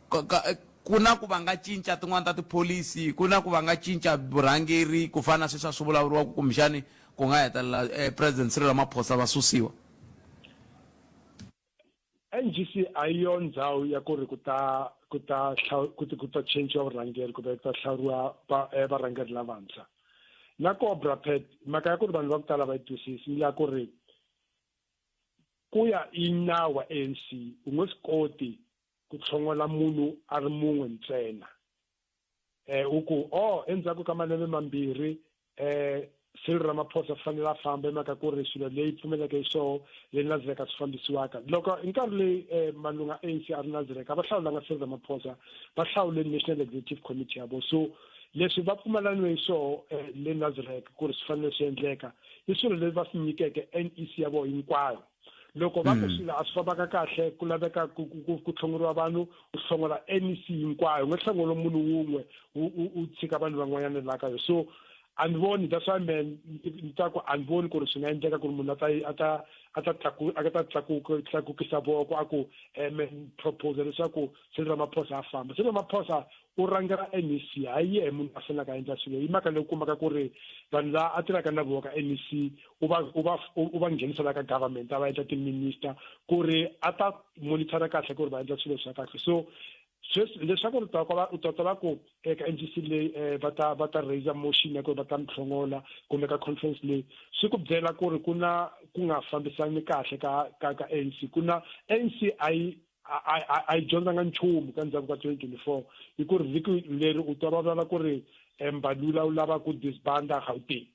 ku na ku va nga cinca tin'wana ta tipholisi ku na ku va nga cinca vurhangeri ku fana na sweswi a swi vulavuriwa ku kumbexani ku nga hetelela president Cyril Ramaphosa va susiwa NGC a yi yo ndhawu ya ku ri ku ta change vurhangeri kumbe ku ta hlawuriwa varhangeri lavantshwa na Cobra Pet mhaka ya ku ri vanhu va ku tala va yi twisisi ya ku ri ku ya i nawu wa ANC u nge swi koti ku tlhongola munhu a ri mun'we ntsena u ku endzhaku ka malembe mambirhi Cyril Ramaphosa fanele a famba hi mhaka ku ri swilo leyi pfumeleke hi swoho leyi Nazareth swi fambisiwaka loko hi nkarhi leyi malunga ANC a ri Nazareth va hlawulanga Cyril Ramaphosa va hlawule National Executive Committee ya vo so leswi va pfumelaniwe hi swoho le Nazareth ku ri swi fanele swi endleka i swilo leswi va swi nyikeke NEC ya vo hinkwayo loko va ku swilo a swi fambaka kahle ku laveka ku tlhongoriwa vanhu u hlongola NEC hinkwayo u nga hlongolo munhu wun'we u tshika vanhu van'wanyana la ka so and voni that's why man ntaku and voni ku ri swi nga endleka ku ri munhu a ta tlakukisa voko a ku proposal leswaku Cyril Ramaphosa a famba Cyril Ramaphosa u rhangela NEC hayi yehe munhu a fanelaka a endla swilo hi mhaka leyi kumaka ku ri vanhu la a tirhaka na voko ka NEC u va nghenisela ka government a va endla timinister ku ri a ta monitora kahle ku ri va endla swilo swa kahle so leswaku u ta tala ku eka NGC leyi va ta raise motion ya ku va ta mhlongola kumbe ka conference leyi swi ku byela ku ri ku nga fambisani kahle ka ANC ku na ANC a yi dyondzanga nchumu ka ndzhaku ka 2024 hi ku ri vhiki leri u ta vulavula ku ri Mbalula u lava ku disbanda Gauteng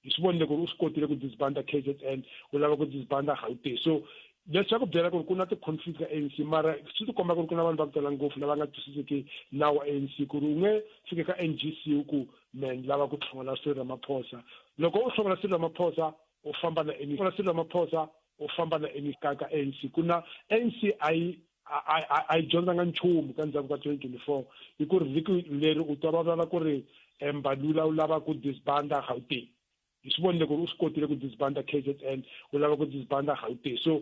hi swi vonile ku ri u swi kotile ku disbanda KZN u lava ku disbanda Gauteng so leswi ku byela ku ri ku na ti-conflict ka ANC mara swi ti komba ku ri ku na vanhu va ku tala ngopfu lava nga twisiseki nawu wa ANC ku ri u nge fike ka NGC u ku men lava ku tlhongola Cyril Ramaphosa loko u hlongola Cyril Ramaphosa u famba na ANC Cyril Ramaphosa u famba na ka ANC ku na ANC a yi dyondzanga nchumu ka ndzhaku ka 2024 hi ku ri vhiki leri u ta vulavula ku ri Mbalula u lava ku disbanda Gauteng hi swi vonile ku ri u swi kotile ku disbanda KZN u lava ku disbanda Gauteng so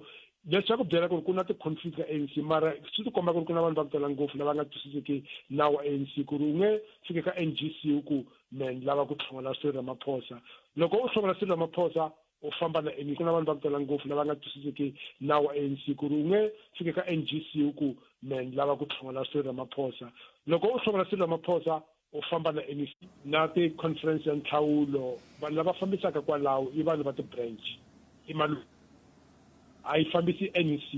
leswi ku byela ku ri ku na ti-conflict ka ANC mara swi ti komba ku ri ku na vanhu va ku tala ngopfu lava nga twisiseki nawu wa ANC ku ri u nge fike ka NGC u ku men lava ku tlhongola Cyril Ramaphosa loko u hlongola Cyril Ramaphosa u famba na ku na vanhu va ku tala ngopfu lava nga twisiseki nawu wa ANC ku ri u nge fike ka NGC u ku men lava ku tlhongola Cyril Ramaphosa loko u hlongola Cyril Ramaphosa u famba na ti-conference ya nhlawulo vanhu lava fambisaka kwalaho i vanhu va ti-branch a yi fambisi NEC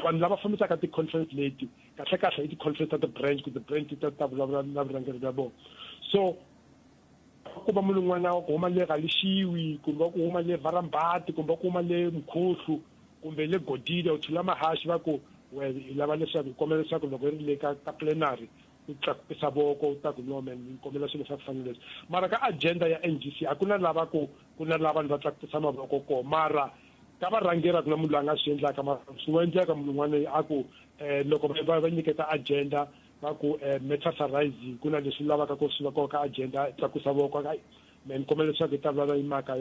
vanhu lava fambisaka ti-conference leti kahle i ti-conference ta ti-branch ku ti-branch ta vulavula na vurhangeri bya vona so ku va munhu un'wana ku huma le Galixiwi kumbe ku huma le Varambati kumbe ku huma le Mkhuhlu kumbe le Godile u thula mahashi va ku where hi lava leswaku hi kombela leswaku loko ri le ka plenary u tlakukisa voko u ta ku no man hi kombela swilo swa ku fana leswi mara ka agenda ya NGC a ku na lava vanhu va tlakukisa mavoko ko mara ka varhangeri ku na munhu loyi a nga swi endlaka mara swi nga endleka munhu un'wana a ku loko va nyiketa agenda va ku metaphysizing ku na leswi lavaka ku swi va koka agenda tlakusa voko man kombela leswaku hi ta vulavula hi mhaka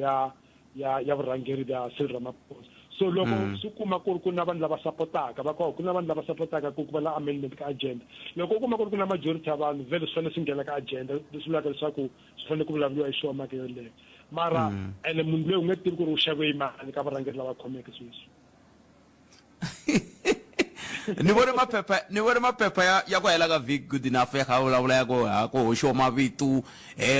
ya vurhangeri bya Cyril Ramaphosa so loko swi kuma ku ri ku na vanhu lava sapotaka va ku na vanhu lava sapotaka ku va la amendment ka agenda loko u kuma ku ri ku na majority ya vanhu vele swi fanele swi nghena ka agenda leswi vulaka leswaku swi fanele ku vulavuriwa hi swona mhaka yoleyo mara ene munhu loyi u nge tivi ku ri u xave hi mali ka varhangeri lava khomeke sweswi ni vone maphepha ya ku hela ka vhiki good enough ya kha vulavula ya ku hoxiwa mavito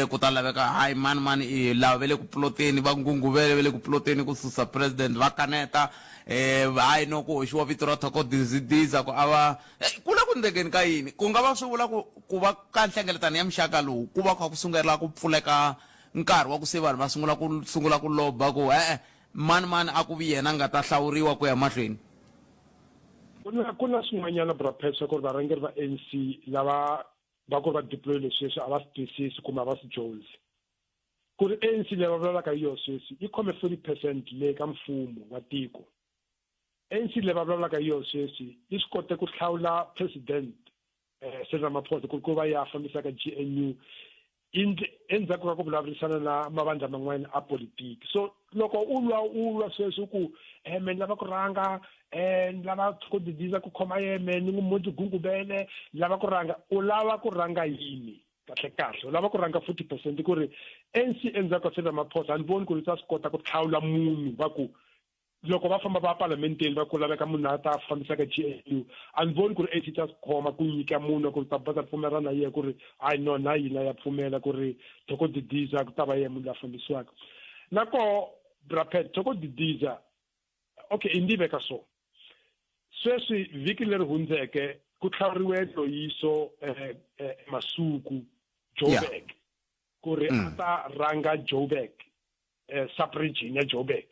ku ta laveka hayi mani lava ve le ku ploteni va ngunguvele ve le ku ploteni ku susa president va kaneta hayi no ku hoxiwa vito ra Thoko Dizidiza ku ava ku le ku ndlekeni ka yini ku nga va swi vula ku va ka nhlengeletano ya muxaka lowu ku va kha ku sungela ku pfuleka nkarhi wa ku se vanhu va sungula ku loba ku mani a ku vi yena nga ta hlawuriwa ku ya mahlweni ku na swin'wanyana brapesa ku ri varhangeri va ANC lava va ku ri va deploy leswi a va swi twisisi kumbe a va swi dyondzi ku ri ANC leyi va vulavulaka hi yona sweswi yi khome 40% le ka mfumo wa tiko ANC leyi va vulavulaka hi yona sweswi yi swi kote ku hlawula president Cyril Ramaphosa ku va ya fambisaka GNU endzhaku ka ku vulavurisana na mavandla man'wana a politiki so loko u lwa sweswi ku men lava ku rhanga lava ku didiza ku khoma yeme ni n'wi gungubele lava ku rhanga u lava ku rhanga yini kahle u lava ku rhanga 40% ku ri ANC endzhaku ka Cyril Ramaphosa ni voni ku ri ta swi kota ku hlawula munhu va ku loko va famba va parlamenteni va ku laveka munhu a ta fambisaka GNU a ni voni ku ri ANC ta swi khoma ku nyika munhu ku ri ta basa pfumelana na yena ku ri hayi no na hina ya pfumela ku ri Thoko Didiza ku ta va yena munhu la fambisiwaka nako brapet Thoko Didiza okay ndi veka so sweswi vhiki leri hundzeke ku tlhaveriwe Loyiso Masuku Joburg ku ri a ta rhanga Joburg sub-region ya Joburg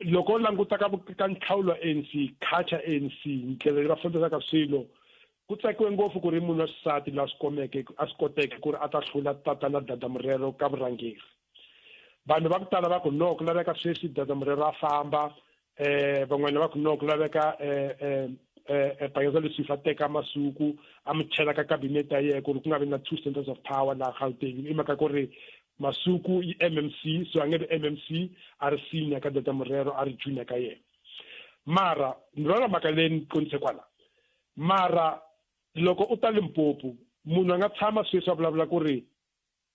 loko languta ka nhlawulo wa ANC culture ANC ndlela leyi va fambisaka swilo ku tsakiwe ngopfu ku ri munhu wa xisati la swi koteke ku ri a ta hlula tatana Dada Murero ka vurhangeri vanhu va ku tala va ku no ku laveka sweswi Dada Murero a famba van'wana va ku no ku laveka Bayeza Lesufi teka Masuku a mi chela ka cabinet ya yena ku ri ku nga vi na two centers of power la Gauteng i mhaka ku ri Masuku i MMC so angeke MMC a ri senior ka Dada Murero a ri junior ka yena mara ndzi mhaka leyi konise kwala mara loko u ta Limpopo munhu a nga tshama sweswi a vulavula ku ri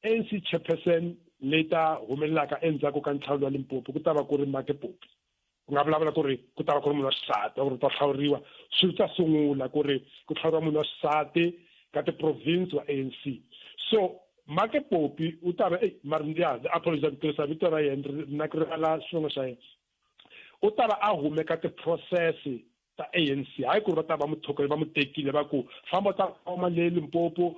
ANC chairperson leyi ta humelelaka endzhaku ka ntlhawulo wa Limpopo ku ta va ku ri Make Popi ku nga vulavula ku ri ku ta va ku ri munhu wa xisati ku ri ta hlawuriwa swi ta sungula ku ri ku hlawuriwa munhu wa xisati ka ti-province wa ANC so Make Popi u ta va mara ndi apologize ku tirhisa vito ra yena na ku rivala swiyongo swa yena u ta va a hume ka ti-process ta ANC hayi ku ri va ta va muthokeli va mutekile va ku famba ta khoma le Limpopo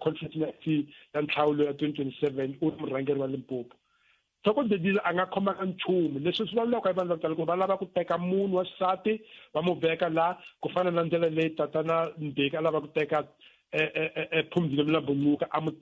constituency ya nhlawulo ya 2027 u ri murhangeri wa Limpopo Thoko Didiza a nga khoma ka nchumu leswi swi vulavulaka hi vanhu va tala ku va lava ku teka munhu wa xisati va mu veka la ku fana na ndlela leyi tatana Mbeki a lava ku teka Phumzile Mlambo-Ngcuka a mu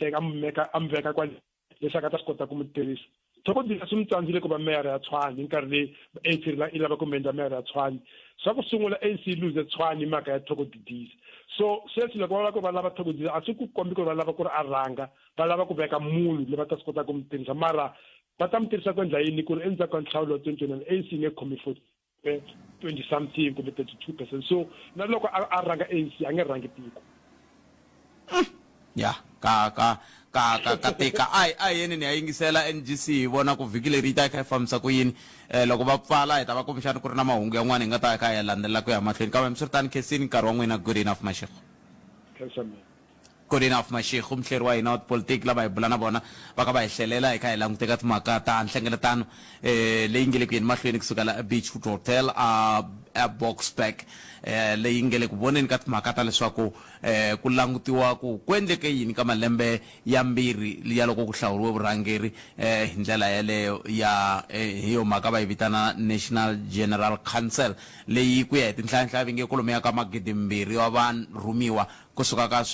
veka kwale leswaku a ta swi kota ku mu tirhisa Thoko Didiza swi mu tsandzile ku va meyara ya Tshwane hi nkarhi leyi ANC i lava ku mendla meyara ya Tshwane swa ku sungula ANC lose Tshwane hi mhaka ya Thoko Didiza so sweswi loko va lava ku va lava Thoko Didiza a swi ku kombi ku va lava ku ri a rhanga va lava ku veka munhu leyi va ta swi kota ku mu tirhisa mara va ta mu tirhisa ku endla yini ku ri endzhaku ka nhlawulo wa 2029 ANC nge khomi 20 something kumbe 32% so na loko a rhanga ANC a nge rhangi tiko ya ka teka ai yini ni ya yingisela NGC hi vona ku vhiki leri yi ta kha yi fambisa ku yini loko va pfala hi ta va kumbexana ku ri na mahungu yan'wana hi nga ta kha ya landzelela ku ya mahlweni kambe miswiritani khesini nkarhi wa n'wina good enough Mashego good enough Mashego umhleri wa hina wa tipolitiki lava hi bula na vona va ka va hi hlelela hi kha hi languteka timhaka ta nhlengeletano leyi nge le ku yeni mahlweni kusukela Beachwood Hotel a Boksburg leyi nge le ku voneni ka timhaka ta leswaku ku langutiwa ku kwendleke yini ka malembe ya mbirhi ya loko ku hlawuriwe vurhangeri hi ndlela yaleyo ya hi yo mhaka va yi vitana National General Council leyi ku ya hi tinhlayanhlaya vinge kolomo ya ka magidi mbirhi wa vanrhumiwa kusuka ka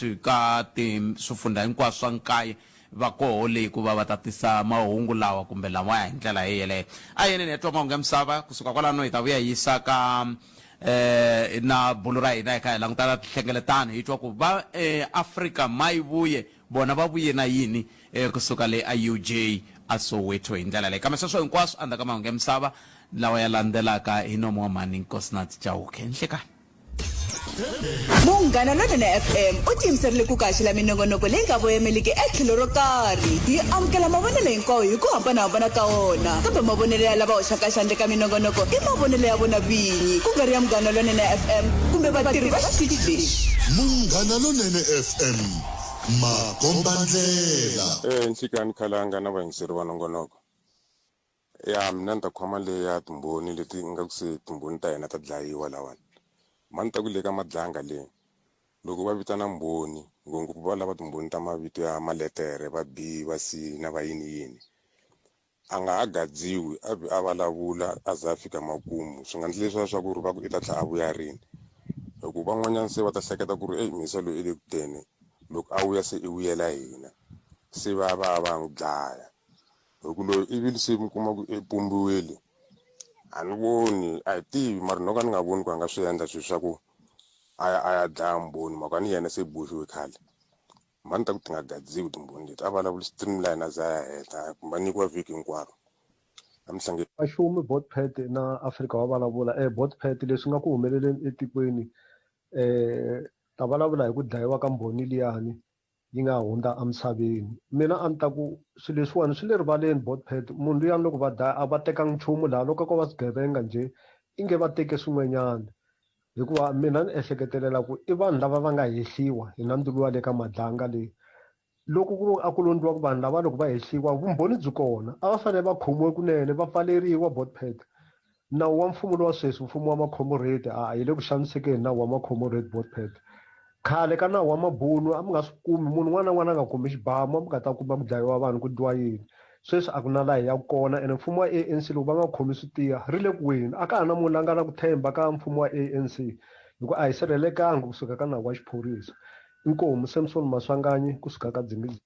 swifundha hinkwaswo swa 9 va koho leyi ku va va tatisa mahungu lawa kumbe lamaya hi ndlela yeleyo a yini ni twa mahungu ya misava kusuka kwalano hi ta vuya yisa ka na bulu ra hina hi kha hi langutana tinhlengeletano hi twa ku va Africa mayivuye bona va vuye na yini kusuka le a UJ a Soweto hi ndlela leyi kambe sweswo hinkwaswo andza ka mahungu ya misava lawa ya landzelaka hi nomo wa mani Nkosinathi Chauke nhlekani Munghana Lonene FM u tiyimiserile ku kaxela minongonoko leyi nga voyameliki etlhelo ro karhi hi amukela mavonelo hinkwawo hi ku hambanahambana ka wona kambe mavonelo ya lava hoxaka xandla ka minongonoko i mavonelo ya vona vinyi ku nga ri ya Munghana Lonene FM kumbe vatirhi va xitichi lexi. Munghana Lonene FM makombandlela nxikani khalanga na vayingiseri va nongonoko ya mina ni ta khoma leya timbhoni leti nga ku se timbhoni ta hina ta dlayiwa lawani mani ta ku le ka madlanga le loko va vitana mbhoni ngopfu va lava timbhoni ta mavito ya maletere va B va C na va yini a nga ha gadziwi a vulavula a za fika makumu swi nga ndzi leswiya swa ku ri va ku i ta tlha a vuya rini loko van'wanyana se va ta hleketa ku ri mhisa loyi i le kuteni loko a vuya se i vuyela hina se va n'wi dlaya loko loyi i vili se mi kuma ku i pumbiwile a ni voni a hi tivi mara no ka ni nga voni ku a nga swi endla swilo swa ku a ya dlaya mbhoni mhaka ni yena se boxiwe khale mani ta ku ti nga gadziwi timbhoni leti a vulavula streamline a za ya heta kumbe a nyikiwa vhiki hinkwaro a mi hlange Vaxumi Botpet na Africa wa vulavula Botpet leswi nga ku humeleleni etikweni ta vulavula hi ku dlayiwa ka mbhoni liyani yi nga hundza emisaveni mina a ni ta ku swilo leswiwani swi le rivaleni Botpet munhu luyani loko va dlaya a va tekanga nchumu laha loko ko va swigevenga njhe i nge va teke swin'wenyana hikuva mina ni ehleketelela ku i vanhu lava va nga hehliwa hi nandzu luwa le ka madlanga leyi loko ku a ku londliwa ku vanhu lava loko va hehliwa vumbhoni byi kona a va fanele va khomiwe kunene va pfaleriwa Botpet nawu wa mfumo lowa sweswi mfumo wa makhomoreti hi le ku xanisekeni nawu wa makhomoreti Botpet khale ka nawu wa mabunu a mi nga swi kumi munhu un'wana na un'wana a nga khomi xibamu a mi nga ta kuma ku dlayiwa vanhu ku dyiwa yini sweswi a ku na laha hi ya kona ene mfumo wa ANC loko va nga khomi swi tiya ri le ku weni a ka ha na munhu la nga na ku themba ka mfumo wa ANC hikuva a hi sirhelelekangi kusuka ka nawu wa xiphorisa inkomu Samson Maswanganyi kusuka ka Dzingidzi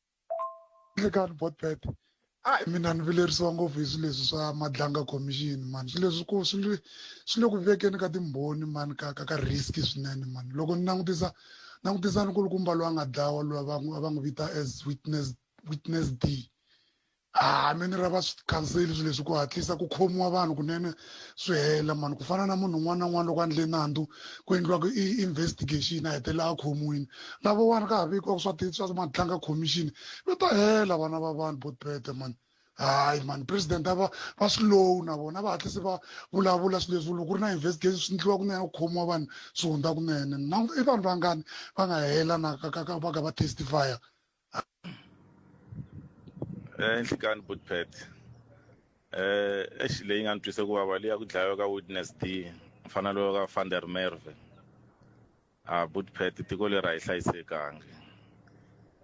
nhlekani Botpet mina ni vilerisiwa ngopfu hi swilo leswi swa madlanga commission mani swilo leswi swi le ku vekeni ka timbhoni mani ka risk swinene mani loko ni langutisa ni kulukumba loyi a nga dlawa loyi va n'wi vita as witness D mini ra va swi khanseli swilo leswi ku hatlisa ku khomiwa vanhu kunene swi hela mani ku fana na munhu un'wana na un'wana loko a ndle nandzu ku endliwaka investigation a hetelela a khomiwini lavo wani ka ha vikiwaka swa madlanga commission va ta hela vana va vanhu Botpet mani hayi mani president va slow na vona va hatlisi va vulavula swilo leswi loko ku ri na investigation swi endliwa kunene ku khomiwa vanhu swi hundza kunene i vanhu vangani va nga hela na va ka va testifya nhlekani Botpet leyi nga ni twise ku vava liya ku dlayiwa ka witness D mfana loyo ka Van der Merwe Botpet tiko leri a hi hlayisekangi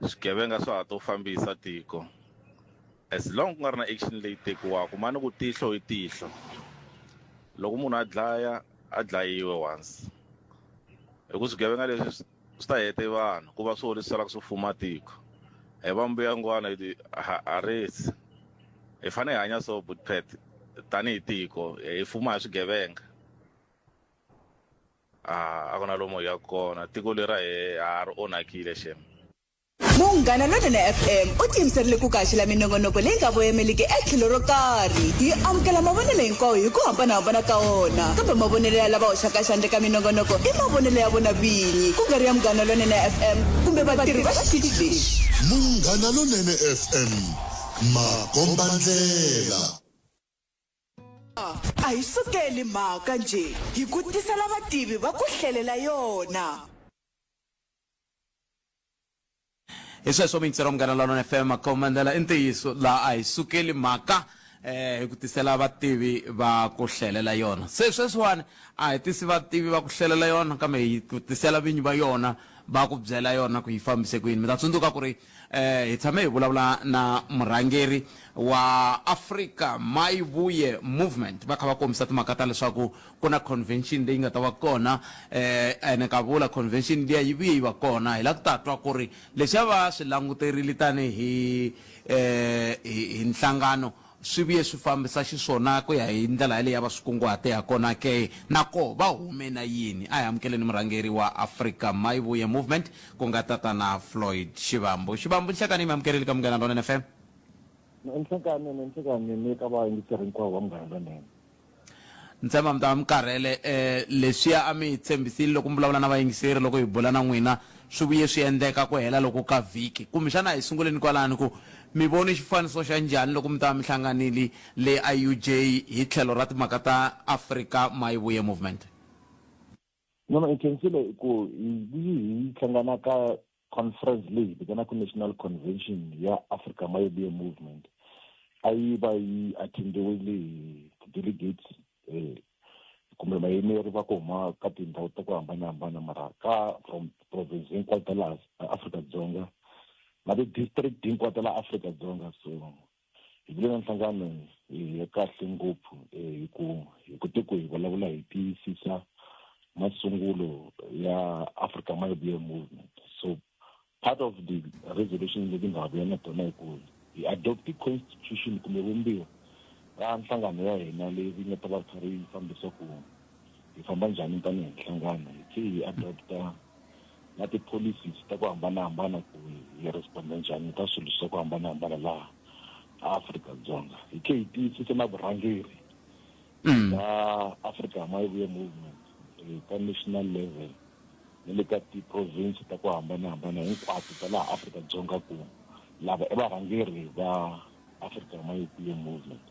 swigevenga swa ha to fambisa tiko as long ku nga ri na action leyi tekiwaka mani ku tihlo hi tihlo loko munhu a dlayiwe once hi ku swigevenga leswi swi ta hete vanhu ku va swo leswi ku swi fuma tiko hi vambuyangwana a resi hi fanele hi hanya so Botpet tanihi tiko hi fuma hi swigevenga a ku na lomu ya kona tiko leri ha ri onhakile shem Munghana Lonene FM u tiyimiserile ku kaxela minongonoko leyi nga voyameliki etlhelo ro karhi hi amukela mavonelo hinkwawo hi ku hambanahambana ka wona kambe mavonelo ya lava hoxaka xandla ka minongonoko i mavonelo ya vona vinyi ku nga ri ya Munghana Lonene FM kumbe vatirhi va xitichi lexi. Munghana Lonene FM makombandlela A hi sukeli mhaka nje hi ku tisela vativi va ku hlelela yona. hi sweswo mintsero Munghana Lonene FM makombandlela i ntiyiso laha a hi sukeli mhaka hi ku tisela vativi va ku hlelela yona se sweswiwani a hi tisi vativi va ku hlelela yona kambe hi ku tisela vinyi va yona va ku byela yona ku yi fambise ku yini. Mi ta tsundzuka ku ri hi tshame hi vulavula na murhangeri wa Africa Mayivuye Movement va kha va kombisa timhaka ta leswaku ku na convention leyi nga ta va kona ene ka vula convention liya yi vuye yi va kona hi la ku ta twa ku ri leswi a va swi languterile tani hi nhlangano swi vuye swi fambisa xiswona ku ya hi ndlela yaleyi ya va swi kunguhate ha kona ke nako va hume na yini. A hi amukeleni murhangeri wa Africa Mayivuye Movement ku nga tatana Floyd Shivambu. Shivambu nhlekani mi amukeleli ka Munghana Lonene FM. Nhlekani ni ka va yingiseri hinkwavo va Munghana Lonene. Ntshemba mi ta va mi karhele leswiya a mi hi tshembisile loko mi vulavula na vayingiseri loko hi bula na n'wina swi vuye swi endleka ku hela loko ka vhiki kumbexana hi sunguleni kwalani ku mi voni xifaniso xa njhani loko mi ta mi hlanganile le IUJ hi tlhelo ra timhaka ta Africa Mayivuye Movement? No, intensile ku hi hlangana ka conference leyi vitanaka National Convention ya Africa Mayivuye Movement a yi va yi attendiwile hi delegates kumbe vayimeri va ku huma ka tindhawu ta ku hambanahambana mara ka from province hinkwato ta laha Afrika-Dzonga na ti-district hinkwato ta laha Afrika-Dzonga. So hi vile na nhlangano ya kahle ngopfu hi ku te ku hi vulavula hi tiyisisa masungulo ya Africa Mayivuye Movement. So part of the resolution leti nga vuya na tona hi ku hi adopt constitution kumbe vumbiwa ra nhlangano ya hina leyi nga ta va kha ri fambisa ku hi famba njhani tanihi nhlangano hi tlhe hi adopta na ti-policies ta ku hambanahambana ku hi responda njhani ka swilo swa ku hambanahambana laha Afrika-Dzonga. Hi tlhe hi tiyisise na vurhangeri na Africa Mayivuye Movement ka national level ni le ka ti-province ta ku hambanahambana hinkwato ta laha Afrika-Dzonga ku lava i varhangeri va Africa Mayivuye Movement.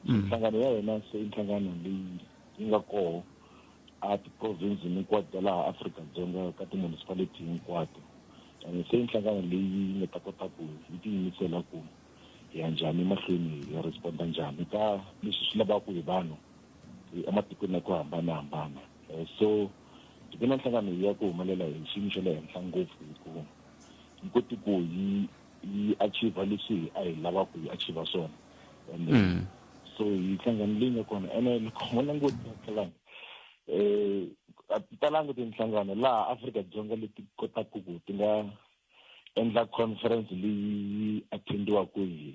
Nhlangano ya hina se nhlangano leyi yi nga koho a ti-province hinkwato ta laha Afrika-Dzonga ka ti-municipality hinkwato se nhlangano leyi nga ta kota ku yi tiyimisela ku hi ya njhani mahlweni hi responda njhani ka leswi swi lavaka hi vanhu ematikweni ya ku hambanahambana. So hi na nhlangano ya ku humelela hi xiyimo xa le henhla ngopfu hi koti ku yi achieve leswi a hi lavaka hi achieve swona. So hi nhlangano leyi nga kona ene loko mo languta a ti talangi tinhlangano laha Afrika-Dzonga leti kotaka ku ti nga endla conference leyi attendiwaka hi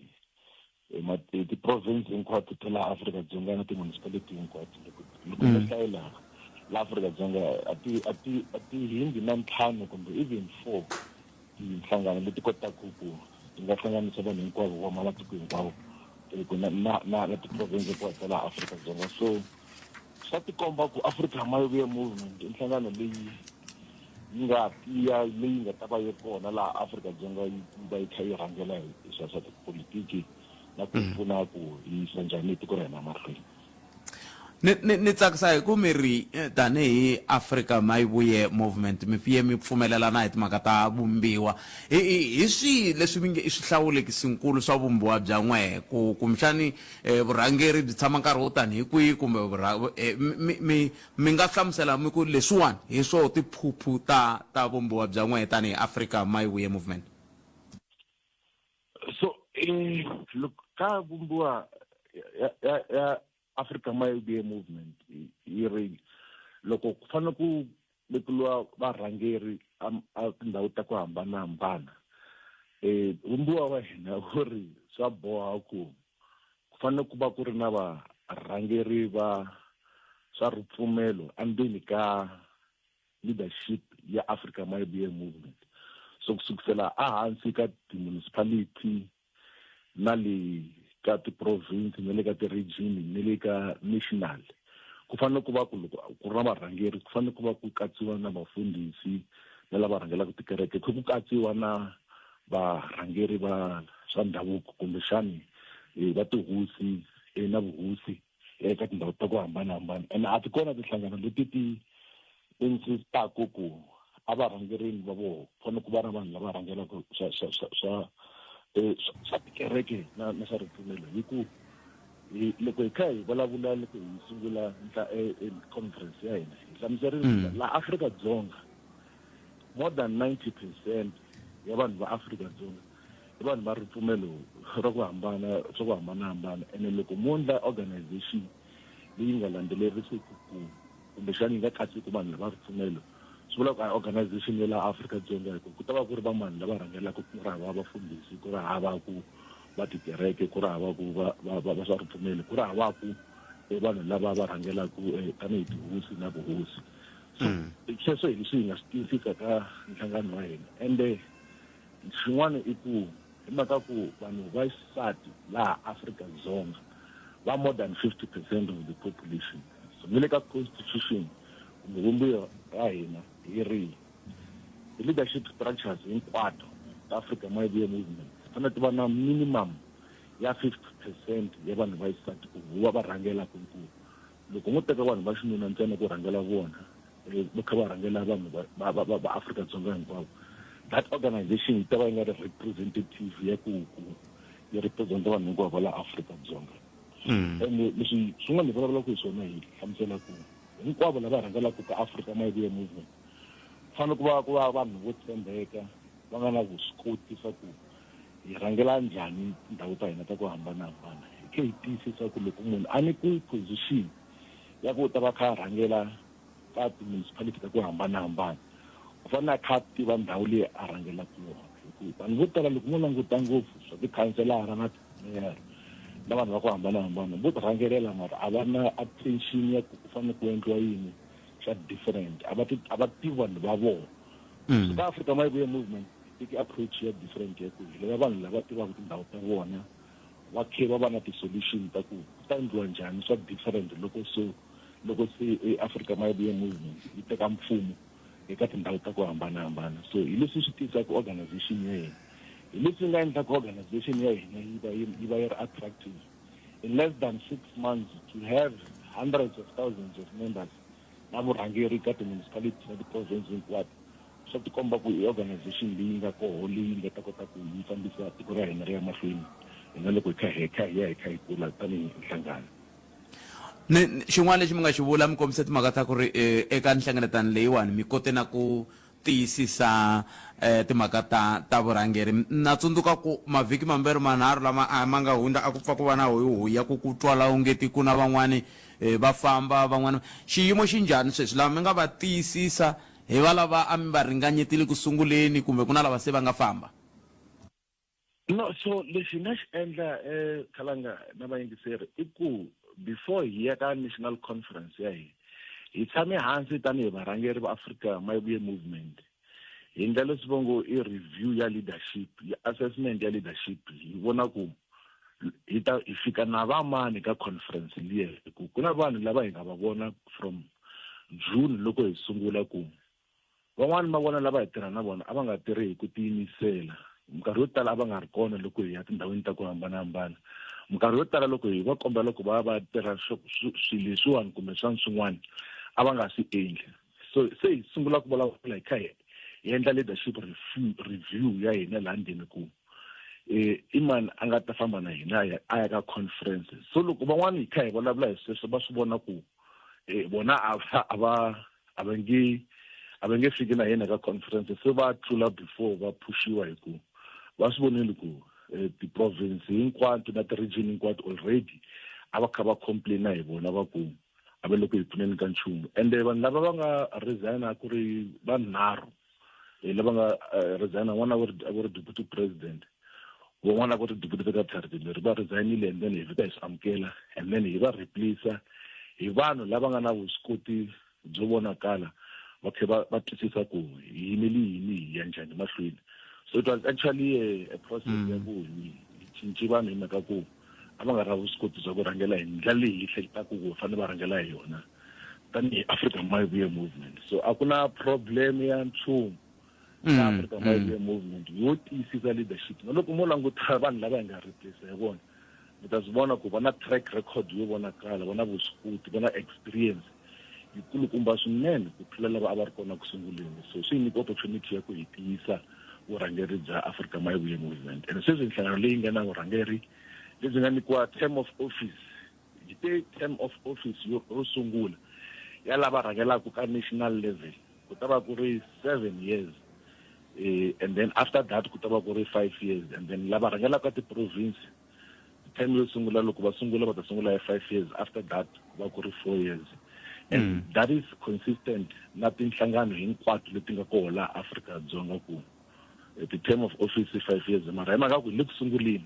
ti-province hinkwato ta laha Afrika-Dzonga na ti-municipality hinkwato loko mi hlayela laha Afrika-Dzonga a ti hindi na ntlhanu kumbe even 4 tinhlangano leti kotaka ku ti nga hlanganisa vanhu hinkwavo va matiko hinkwawo na ti-province hinkwato ta laha Afrika-Dzonga. So swa tikomba ku Africa Mayivuye Movement i nhlangano leyi yi nga tiya leyi nga ta va yi kona laha Afrika-Dzonga yi va yi kha yi rhangela hi swa tipolitiki na ku pfuna ku yisa njhani tiko ra hina mahlweni. Ni tsakisa hi ku mi ri tanihi Africa Mayivuye Movement mi fiye mi pfumelelana hi timhaka ta vumbiwa hi swi leswi mi nge i swihlawulekisinkulu swa vumbiwa bya n'we kumbexani vurhangeri byi tshama nkarhi wo tani hi kwihi kumbe mi nga hlamusela mi ku leswiwani hi swo tiphuphu ta vumbiwa bya n'we tanihi Africa Mayivuye Movement? So look ka vumbiwa ya Africa Mayivuye Movement yi ri loko ku fanele ku vekiwa varhangeri a tindhawu ta ku hambanahambana vumbiwa wa hina ku ri swa boha ku fanele ku va ku ri na varhangeri va swa ripfumelo endzeni ka leadership ya Africa Mayivuye Movement. So kusukela ehansi ka ti-municipality na le ka ti-province na le ka ti-region na le ka national ku fanele ku va ku loko ku ri na varhangeri ku fanele ku va ku katsiwa na vafundhisi na lava rhangelaka tikereke ku katsiwa na varhangeri va swa ndhavuko kumbexani va tihosi na vuhosi eka tindhawu ta ku hambanahambana. And a ti kona tinhlangano leti ti insistaka ku a varhangerini va vona fanele ku va na vanhu lava rhangelaka swa tikereke na swa ripfumelo hi ku loko hi kha hi vulavula loko hi sungula conference ya hina hi hlamuserile laha Afrika-Dzonga more than 90% ya vanhu va Afrika-Dzonga i vanhu va ripfumelo ra ku hambanahambana ene loko mo endla organization leyi nga landzelerisi kumbexani yi nga katsi ku vanhu lava ripfumelo swi vula ku a organization ya laha Afrika-Dzonga ku ta va ku ri vanhu lava rhangelaka ku ri hava vafundhisi ku ri hava ku va tikereke ku ri hava ku va swa ripfumelo ku ri hava ku vanhu lava va rhangelaka tanihi tihosi na vuhosi sweswo hi leswi hi nga swi tiyisisa ka nhlangano wa hina ende xin'wana i ku hi mhaka ku vanhu va xisati laha Afrika-Dzonga va more than 50% of the population so ni le ka constitution kumbe vumbiwa ra hina hi ri leadership structures hinkwato ta Africa Mayibuye movement fanele ti va na minimum ya 50% ya vanhu va xisati ku va rhangela ku loko mo teka vanhu va xinuna ntsena ku rhangela vona va kha va rhangela vanhu va Afrika-Dzonga hinkwavo that organization yi ta va yi nga ri representative ya ku yi representa vanhu hinkwavo la Afrika-Dzonga leswi swin'wana hi vulavula ku hi swona hi hlamusela ku hinkwavo lava rhangelaka ka Africa Mayibuye movement fanele ku va vanhu vo tshembeka va nga na vuswikoti swa ku hi rhangela njhani ndhawu ta hina ta ku hambanahambana hi khe hi tiyisisa ku loko munhu a nyikiwe position ya ku ta va kha rhangela ka ti-municipality ta ku hambanahambana u fanele a kha tiva ndhawu leyi a rhangelaka yona hikuva vanhu vo tala loko mo languta ngopfu swa tikhanselara na timayara na vanhu va ku hambanahambana vo rhangelela mara a va na attention ya ku fanele ku endliwa yini xa different a va tivi vanhu va vona so ka Africa Mayibuye movement i approach ya different ya ku lava vanhu lava tivaka tindhawu ta vona va khe va va na ti-solution ta ku ta endliwa njhani swa different loko se Africa Mayibuye movement yi teka mfumo eka tindhawu ta ku hambanahambana so hi leswi swi tisaka organization ya hina hi leswi nga endlaka organization ya hina yi va yi ri attractive in less than 6 months to have hundreds of thousands of members na vurhangeri ka ti-municipality na ti-province hinkwato swa tikomba ku i organization leyi nga koho leyi nga ta kota ku yi fambisa tiko ra hina ri ya mahlweni hina loko hi kha hi kula tanihi nhlangano xin'wana lexi mi nga xi vula mi kombise timhaka ta ku ri eka nhlengeletano leyiwani mi kote na ku tiyisisa timhaka ta vurhangeri na tsundzuka ku mavhiki mambirhi manharhu lama ma nga hundza a ku pfa ku va na hoyihoyi ya ku twala ongeti ku na van'wani va famba van'wani xiyimo xi njhani sweswi lava mi nga va tiyisisa hi va lava a mi va ringanyetile ku sunguleni kumbe ku na lava se va nga famba no so lexi nga xi endla Khalanga na vayingiseri i ku before hi ya ka national conference ya hina hi tshame hansi tanihi varhangeri va Africa Mayibuye movement hi ndlela leswi vongo i review ya leadership ya assessment ya leadership hi vona ku hi fika na vamani ka conference liya ku na vanhu lava hi nga va vona from June loko hi sungula ku van'wani ma vona lava hi tirha na vona a va nga tirhi hi ku tiyimisela minkarhi yo tala a va nga ri kona loko hi ya tindhawini ta ku hambanahambana minkarhi yo tala loko hi va kombela ku va tirha swilo leswiwani kumbe swin'wana a va nga swi endli so se hi sungula ku vulavula hi kha hi endla leadership review ya hina laha ndzeni ku i mani a nga ta famba na hina a ya ka conference so loko van'wani hi kha hi vulavula hi sweswo va swi vona ku bona a va nge fiki na hina ka conference se va tlula before va pushiwa hi ku va swi vonile ku ti-province hinkwato na ti-region hinkwato already a va kha va complaina hi vona va ku a va loko hi pfuneni ka nchumu ende vanhu lava va nga resigna ku ri vanharhu lava nga resigna n'wana a ku ri deputy president van'wana a ku ri deputy secretary leri va resignile and then hi vita hi swi amukela and then hi va replace hi vanhu lava nga na vuswikoti byo vonakala va khe va twisisa ku yini hi ya njhani mahlweni so it was actually a process ya ku hi cinci vanhu hi mhaka ku a va nga ri vuswikoti bya ku rhangela hi ndlela leyi hi hleketaka ku fanele va rhangela hi yona tanihi Africa Mayibuye movement so a ku na problem ya nchumu ka Africa Mayibuye movement yo tiyisisa leadership na loko mo languta vanhu lava hi nga replace hi vona mi ta swi vona ku va na track record yo vonakala va na vuswikoti va na experience yikulukumba swinene ku tlula lava a va ri kona ku sunguleni so swi nyika opportunity ya ku hi tiyisa vurhangeri bya Africa Mayibuye movement and sweswi nhlangano leyi nga na vurhangeri lebyi nga nyikiwa term of office yi te term of office yo sungula ya lava rhangelaka ka national level ku ta va ku ri 7 years and then after that ku ta va ku ri 5 years, and then lava rhangela ka ti-province term yo sungula loko va sungula va ta sungula ya 5 years, after that va ku ri 4 years. And that is consistent na tinhlangano hinkwato leti nga koho laha Afrika-Dzonga ku the term of office 5 years, mara hi mhaka ku hi le ku sunguleni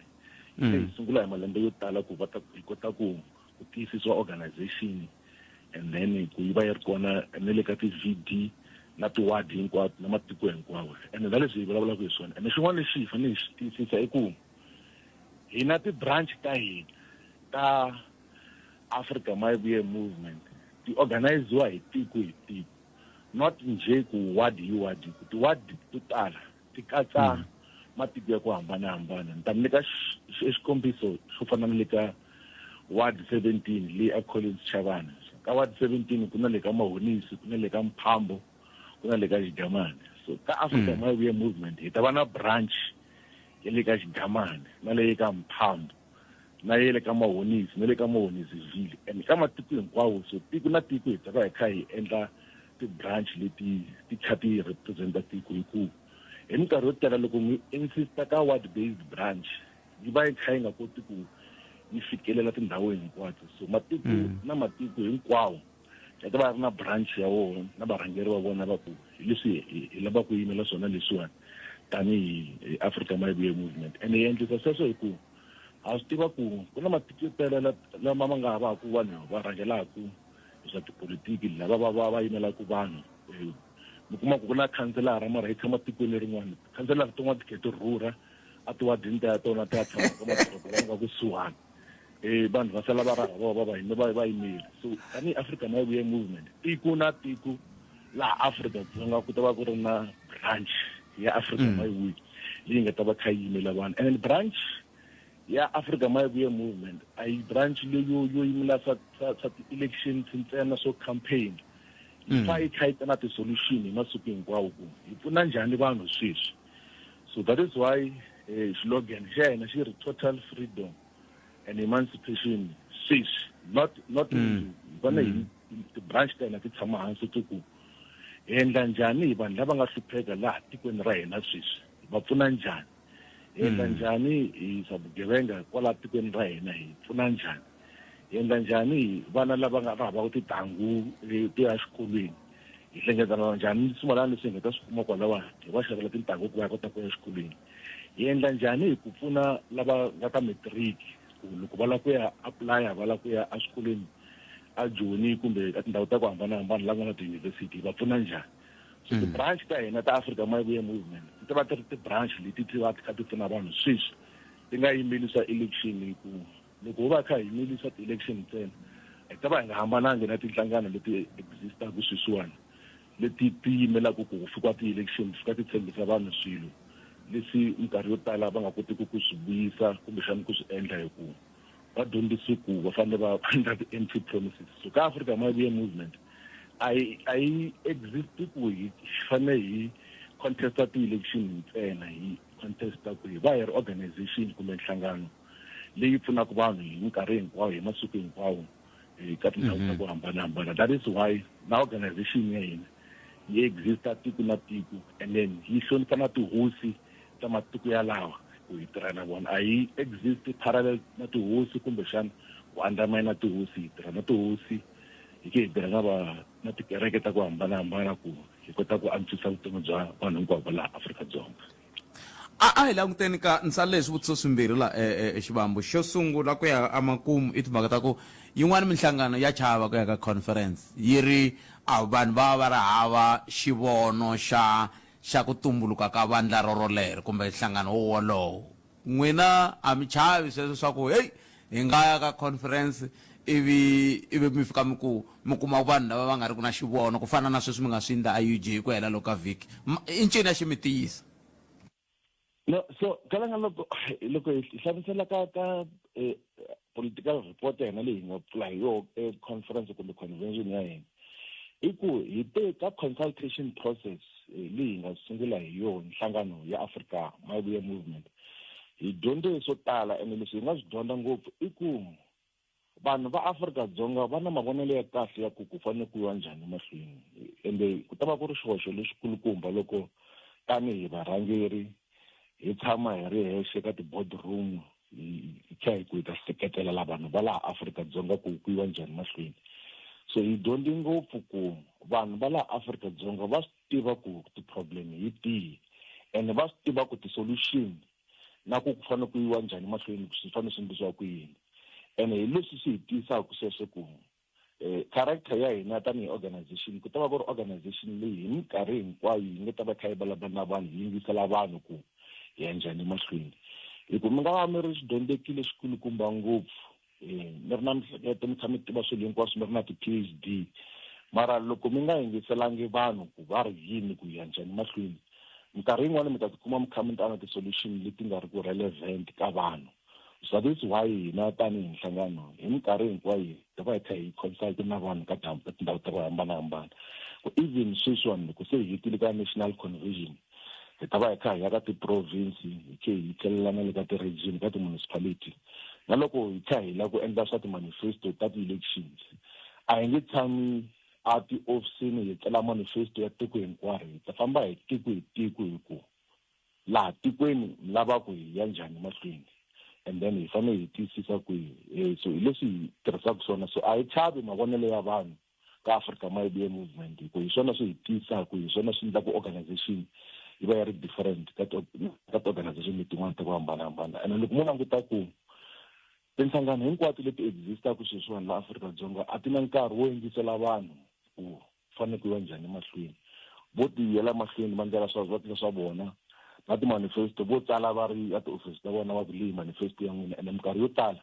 hi sungula hi malembe yo tala ku va ta hi kota ku tiyisisiwa organization, and then ku yi va yi ri kona na le ka ti-VD na ti-ward hinkwato na matiko hinkwawo, and na leswi hi vulavulaka hi swona. And xin'wana lexi hi fanele hi xi tiyisisa i ku hi na ti-branch ta hina ta Africa Mayivuye Movement ti organiziwa hi tiko, not nje ku ward hi ward. Ti-ward to tala ti katsa matiko ya ku hambanahambana. Ni ta mi nyika xikombiso xo fana na le ka ward 17 leyi a Collins Chavana. Ka ward 17 ku na le ka Mahonisi, ku na le ka Mphambo, ku na le ka Xigamani. So ka Africa Mayivuye Movement hi ta va na branch ya le ka Xigamani na le ka Mphambo na ye le ka Mahonisi na le ka Mahonisiville, and ka matiko hinkwawo. So tiko na tiko hi ta va hi kha hi endla ti-branch leti ti kha ti representa tiko hi ku hi minkarhi yo tala loko mi insista ka ward based branch yi va yi kha yi nga koti ku yi fikelela tindhawu hinkwato. So matiko na matiko hinkwawo ya ta va ri na branch ya wona na varhangeri va vona va ku hi leswi hi lava ku yimela swona leswiwani tanihi Africa Mayivuye Movement. And hi endlisa sweswo hi ku a swi tiva ku ku na matiko yo tala lama ma nga havaku vanhu va rhangelaku hi swa tipolitiki lava va yimelaka vanhu. Mi kuma ku na khanselara mara hi tshama tikweni rin'wana, khanselara tin'wana ti kha ti rhurha a tiwadini ta tona ti ya tshama ka madoroba va nga kusuhani, vanhu va sala va ri hava va yimeli. So tanihi Africa Mayivuye Movement tiko na tiko laha Afrika-Dzonga ku ta va ku ri na branch ya Africa Mayivuye leyi nga ta va kha yimela vanhu. And branch ya Africa Mayivuye Movement a yi branch leyo yimela swa ti-elections ntsena swo campaign, yi fa yi kha yi ta na ti-solution hi masiku hinkwawo ku hi pfuna njhani vanhu sweswi. So that is why slogan xa hina xi ri total freedom and emancipation sweswi, not vana hi ti-branch ta hina ti tshama hansi ku hi endla njhani hi vanhu lava nga hlupheka laha tikweni ra hina sweswi, hi va pfuna njhani, hi endla njhani hi swa vugevenga kwala tikweni ra hina, hi pfuna njhani, hi endla njhani vana lava nga havaku tintangu to ya xikolweni, hi hlengetana njhani swin'wana leswi hi nga ta swi kuma kwalawa hi va xavela tintangu ku va kota ku ya xikolweni, hi endla njhani hi ku pfuna lava nga ta matric ku loko va lava ku ya apply va lava ku ya exikolweni a Joni kumbe ka tindhawu ta ku hambanahambana lava nga na tiyunivhesiti va pfuna njhani. So ti-branch ta hina ta Africa Mayivuye Movement ti va ti ri ti-branch leti ti va ti kha ti pfuna vanhu sweswi ti nga yimeli swa election, hi ku loko ho va kha hi yimeli swa ti-election ntsena hi ta va hi nga hambanangi na tinhlangano leti existaku sweswiwani leti ti yimelaka ku fika ti-election fika ti tshembisa vanhu swilo leswi minkarhi yo tala va nga kotiki ku swi vuyisa kumbexani ku swi endla hi ku va dyondzisi ku va fanele va endla ti-empty promises. So ka Africa Mayivuye Movement a yi exist ku hi fanele hi contesta ti-election ntsena, hi contesta ku hi va hi ri organization kumbe nhlangano leyi pfunaka vanhu hi minkarhi hinkwawo hi masiku hinkwawo ka tindhawu ta ku hambanahambana. That is why na organization ya hina yi exista tiko na tiko, and then yi hlonipha na tihosi ta matiko yalawa ku hi tirha na vona. A yi exist parallel na tihosi kumbexana ku undermine na tihosi, hi tirha na tihosi hi ke hi tirha na tikereke ta ku hambanahambana ku hi kota ku antswisa vutomi bya vanhu hinkwavo laha Afrika-Dzonga. A hi languteni ka nsale swivutiso swimbirhi la Xivambu. Xo sungula ku ya amakumu i timhaka ta ku yin'wana minhlangano ya chava ku ya ka conference yi ri a vanhu va ri hava xivono xa ku tumbuluka ka vandla rorolero kumbe nhlangano wolowo. N'wina a mi chavi sweswo swa ku hey hi nga ya ka conference ivi mi fika mi kuma vanhu lava va nga ri ku na xivono ku fana na sweswi mi nga swi endla a UG ku hela loko ka vhiki i ncini ya xi mi tiyisa? No, so kalanga loko hi hlamusela ka political report ya hina leyi hi nga pfula hi yo conference kumbe convention ya hina i ku hi te ka consultation process leyi hi nga sungula hi yo nhlangano ya Africa Mayivuye Movement hi dyondze swo tala, ene leswi hi nga swi dyondza ngopfu i ku vanhu va Afrika-Dzonga va na mavonelo ya kahle ya ku fanele ku yiwa njhani mahlweni, ende ku ta va ku ri xihoxo lexikulukumba loko tanihi varhangeri hi tshama hi ri hexe ka ti-boardroom hi kha hi ku hi ta seketelela vanhu va laha Afrika-Dzonga ku yiwa njhani mahlweni. So hi dyondze ngopfu ku vanhu va laha Afrika-Dzonga va swi tiva ku ti-problem hi tihi and va swi tiva ku ti-solution na ku fanele ku yiwa njhani mahlweni swi fanele swi endlisiwa ku yini. And hi leswi swi hi tisaka sweswo ku character ya hina tanihi organization ku ta va ku ri organization leyi hi minkarhi hinkwayo yi nga ta va kha yi vulavula na vanhu yi yingisela vanhu ku hi ya njhani mahlweni. Hi ku mi nga va mi ri swidyondzekile swikulukumba ngopfu mi ri na mihleketo mi kha mi tiva swilo hinkwaswo mi ri na ti-PhD mara loko mi nga yingiselangi vanhu ku va ri yini ku ya njhani mahlweni minkarhi yin'wana mi ta tikuma mi kha mi ta na ti-solution leti nga ri ku relevant ka vanhu. So this is why hina tanihi nhlangano hi minkarhi hinkwayo hi va hi kha hi consult na vanhu ka tindhawu ta ku hambanahambana. Even sweswiwani loko se hi hetile ka national convention hi ta va hi kha hi ya ka ti-province hi kha hi tlelelana le ka ti-region ka ti-municipality na loko hi kha hi lava ku endla swa ti-manifesto ta ti-elections a hi nge tshami a ti-ofisini hi tsala manifesto ya tiko hinkwaro hi ta famba hi tiko hi ku laha tikweni mi lava ku hi ya njhani mahlweni and then hi fanele hi tiyisisa ku so hi leswi hi tirhisaka swona. So a hi chavi mavonelo ya vanhu ka Africa Mayibuye Movement hi ku hi swona swi hi tiyisaka hi swona swi endlaku organization yi va yi ri different ka ti-organization letin'wana ta ku hambanahambana. And loko mo languta ku tinhlangano hinkwato leti existaka sweswiwani laha Afrika-Dzonga a ti na nkarhi wo yingisela vanhu ku fanele ku yiwa njhani mahlweni. Vo tiyela mahlweni va ndlela va tila swa vona na ti-manifesto vo tsala va ri ya ti-office ta vona va ku leyi manifesto ya n'wina ene minkarhi yo tala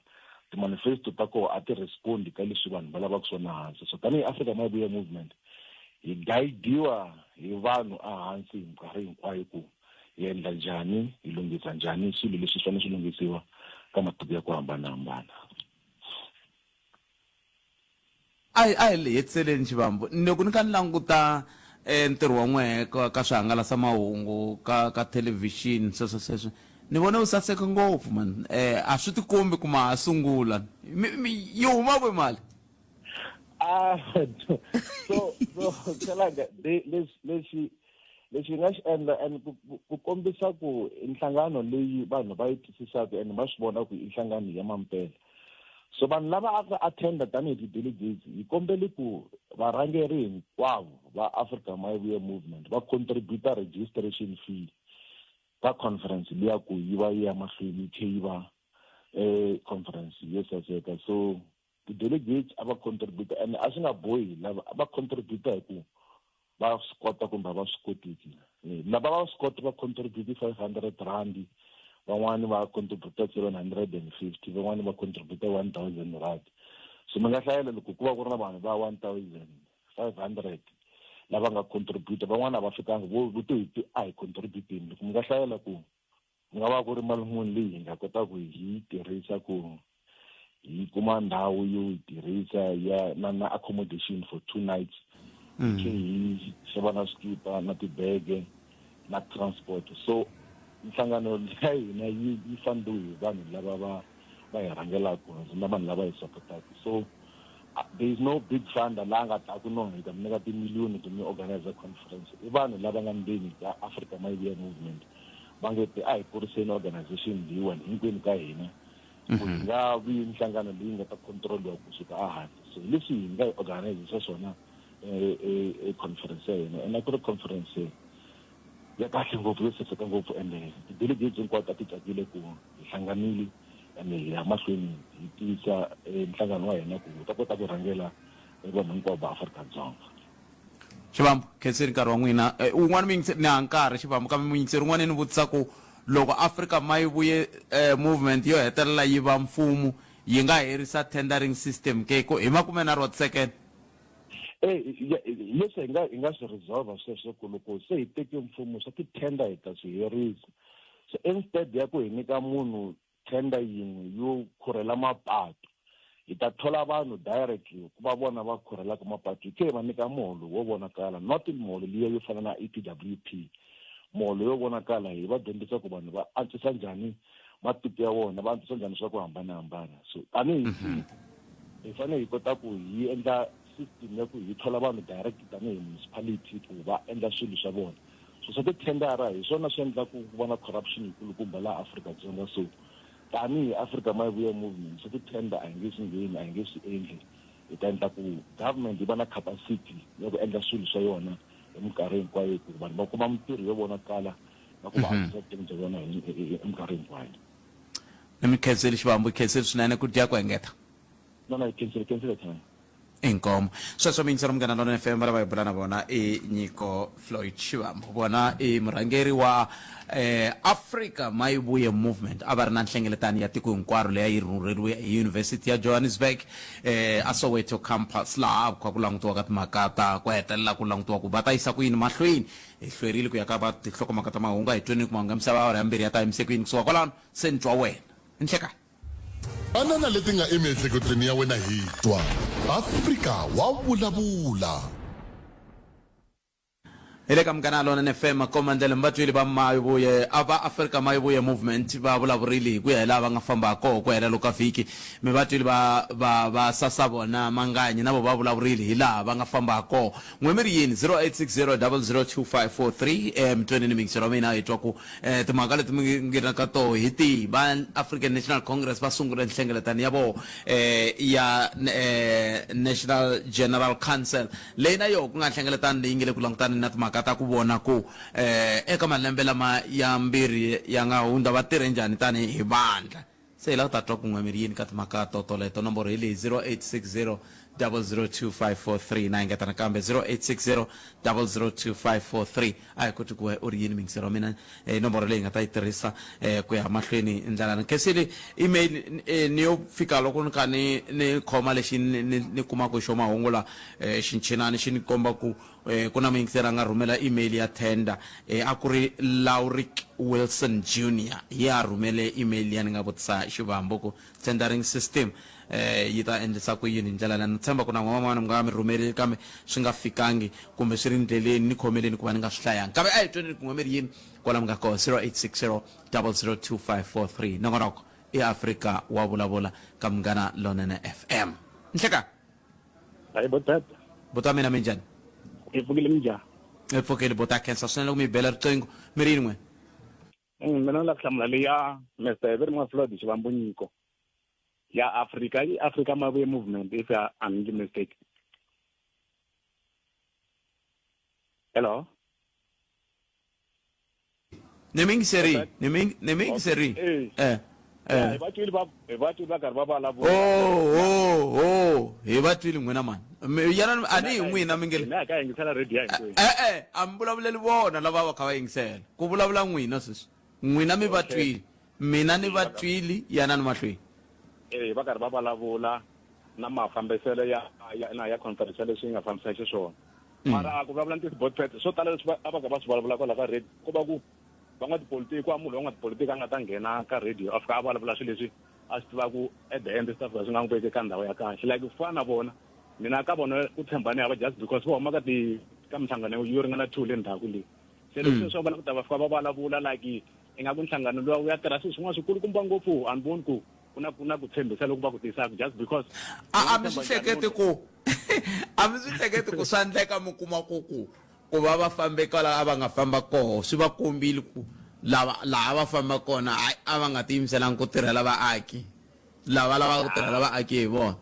ti-manifesto ta koho a ti respondi ka leswi vanhu va lavaka swona hansi. So tanihi Africa Mayibuye Movement hi guidiwa hi vanhu ehansi hi minkarhi hinkwayo ku hi endla njhani hi lunghisa njhani swilo leswi fanele swi lunghisiwa ka matiko ya ku hambanahambana. a hi lehetiseleni Xivambu loko ni kha ni languta ntirho wa n'wehe ka swihangalasamahungu ka thelevhixini sweswo ni vone u saseka ngopfu man a swi tikombi ku ma ha sungula yi huma kwe mali so tshelaga leswi nga xi endla and ku kombisa ku nhlangano leyi vanhu va yi twisisaka and va swi vona ku i nhlangano ya mampela. So vanhu lava aka attenda tanihi ti-delegates hi kombele ku varhangeri hinkwavo va Africa Mayibuye Movement va contributa registration fee ka conference liya ku yi va yi ya mahlweni yi va conference yo saseka. So ti-delegates a va contributa and a swi nga bohi lava a va contributa hi ku va swi kota kumbe va swi kotiki. Lava va swi kota va contributi 500 rand van'wani va contributa 750 van'wani va contributa 1000 rand. So mi nga hlayela loko ku va ku ri na vanhu va 1500 lava nga contributa van'wani a va fikanga vo to a hi contributeni. Loko mi nga hlayela ku mi nga va ku ri mali muni leyi hi nga kota ku hi tirhisa ku hi kuma ndhawu yo yi tirhisa ya na accommodation for 2 nights hi xava na swikipa na tibege na transport. So nhlangano ya hina yi fandiwe hi vanhu lava va hi rhangelaka na vanhu lava hi supportaka. So there is no big fund laha nga ta ku no hi ta mi nyika timiliyoni ku mi organize conference. I vanhu lava nga ndzeni ka Africa Mayibuye Movement va nge ti a hi kuriseni organization leyiwani hinkwenu ka hina ku hi nga vi nhlangano leyi nga ta controliwa kusuka ehansi. So leswi hi nga yi organize swona conference ya hina and ku ri conference ya kahle ngopfu yo saseka ngopfu ende ti-delegates hinkwato a ti tsakile ku hi hlanganile ende hi ya mahlweni hi tiyisa nhlangano wa hina ku ta kota ku rhangela vanhu hinkwavo va Afrika-Dzonga. Xivambu khenseni nkarhi wa n'wina un'wana ni ha nkarhi Xivambu kambe muyingiseri un'wana ni vutisa ku loko Africa Mayibuye Movement yo hetelela yi va mfumo yi nga herisa tendering system ke ko hi makume na ro second leswi hi nga swi resolve sweswo ku loko se hi teke mfumo swa ti-tender hi ta swi herisa. So instead ya ku hi nyika munhu tender yin'we yo khurhela mapatu hi ta thola vanhu directly ku va vona va khurhelaka mapatu hi khe hi va nyika muholo wo vonakala not miholo liya yo fana na EPWP. Muholo yo vonakala hi va dyondzisa ku vanhu va antswisa njhani matiko ya vona va antswisa njhani swa ku hambanahambana. So tanihi hi fanele hi kota ku hi endla system ya ku hi thola vanhu direct tanihi municipality ku va endla swilo swa vona so ti tendera hi swona swi endla ku vona corruption kulukumba la Afrika-Dzonga. So tanihi Africa My Vuya movement so ti tender a nge swi ngheni a nge swi endli hi ta endla ku government yi va na capacity ya ku endla swilo swa yona eminkarhi hinkwayo ku vanhu va kuma mintirho yo vonakala na ku va hanyisa vutomi bya vona eminkarhi hinkwayo. mi khenseli xivambu khenseli swinene ku dya ku engeta no khenseli tani inkomo sweswo mintsero Munghana Lonene FM va bula na vona nyiko Floyd Shivambu bona murhangeri wa Africa My Vuya movement a va ri na nhlengeletano ya tiko hinkwaro leyi rhurheriwe hi University ya Johannesburg a Soweto campus laha ku langutiwa ka timhaka ta ku hetelela ku langutiwa ku va ta yisa ku yini mahlweni hi hlwerile ku ya ka va tinhlokomhaka ta mahungu hi 20 ku mahungu ya misava ya mbirhi ya ta emisekuini kusuka kwalano se ni twa wena nhleka banana leti nga emiehleketweni ya wena hi twa Afrika wa vulavula ile ka Munghana Lonene FM komandele mbatwili ba My Vuya ava Africa My Vuya movement va vulavurile ku ya lava nga famba ko ku hela loka vhiki mi vatwili va sasa bona manganyi na va vulavurile hi laha va nga famba ko n'wemiri yini 0860002543 mtweni ni mingisero mina hi twa ku timhaka leti mi ngina ka to hi ti va African National Congress va sungula nhlengeletano ya vo ya National General Council leyi na yo ku nga nhlengeletano leyi ngile ku langutana na timhaka ta ku vona ku eka malembe lama ya mbirhi ya nga hundza va tirhe njhani tani hi vandla se hi la ta twa ku n'wemiri yini ka timhaka toleto nomboro hi leyi 0860002543 na ingetana kambe 0860002543 a hi koti ku u ri yini mingisero mina nomboro leyi nga ta yi tirhisa ku ya mahlweni ndlela khenseli email ni yo fika loko ni kha ni khoma lexi ni kumaka xo mahungu la xinchinani xi ni komba ku ku na muyingiseri a nga rhumela email ya tender a ku ri Lauric Wilson Jr ya rhumele email ya ni nga vutisa xivambu ku tendering system yi ta endlisa ku yini ndlela na tshemba ku na n'wana mi nga mi rhumerile kambe swi nga fikangi kumbe swi ri ndleleni ni khomeleni ku va ni nga swi hlayangi kambe a hi tweni ku n'wemeri yini kwala mi nga koho 0860002543 nongonoko i Africa wa vulavula ka Munghana Lonene FM nhleka hayi bota mina minjani ipfukile minjani ipfukile bota cancer swinene loko mi bela riqingho mi ri yini n'we mina la hlamula leya Mr. Evermore Floyd Shivambu nyiko ya Africa My Vuya movement if I'm not mistaken. Hello. Neming seri. Evatwili va karhi va vulavula. Oh, evatwili n'wina mani. Yana ani n'wina mi ngele. Na ka yingisela radio ya hinkwerhu. Am vulavuleli vona lava va kha va yingisela. Ku vulavula n'wina sweswi. N'wina mi vatwili. Mina ni vatwili yana ni mahlweni. Va karhi va vulavula na mafambiselo ya conference leswi nga fambisa xiswona. Mara ku vulavula nti board pet swo tala leswi va ka va swi vulavula kwala ka radio ku va ku van'watipolitiki wa munhu van'watipolitiki a nga ta nghena ka radio a fika a vulavula swilo leswi a swi tiva ku at the end stuff swi nga n'wi veki ka ndhawu ya kahle like ku fana na vona mina ka vona ku tshembani hava just because va huma ka minhlangano yo ringana 2 le ndhaku leyi se leswi swo vona ku ta va fika va vulavula like ingaku nhlangano lowu wu ya tirha swilo swin'wana swikulukumba ngopfu a ni voni ku ku na ku tshembisa loko va ku tisaka just because a mi swi hleketi ku swa endleka mi kuma ku va va fambe kwala a va nga famba koho swi va kombile ku laha va famba kona a va nga tiyimiselangi ku tirhela vaaki lava lava ku tirhela vaaki hi vona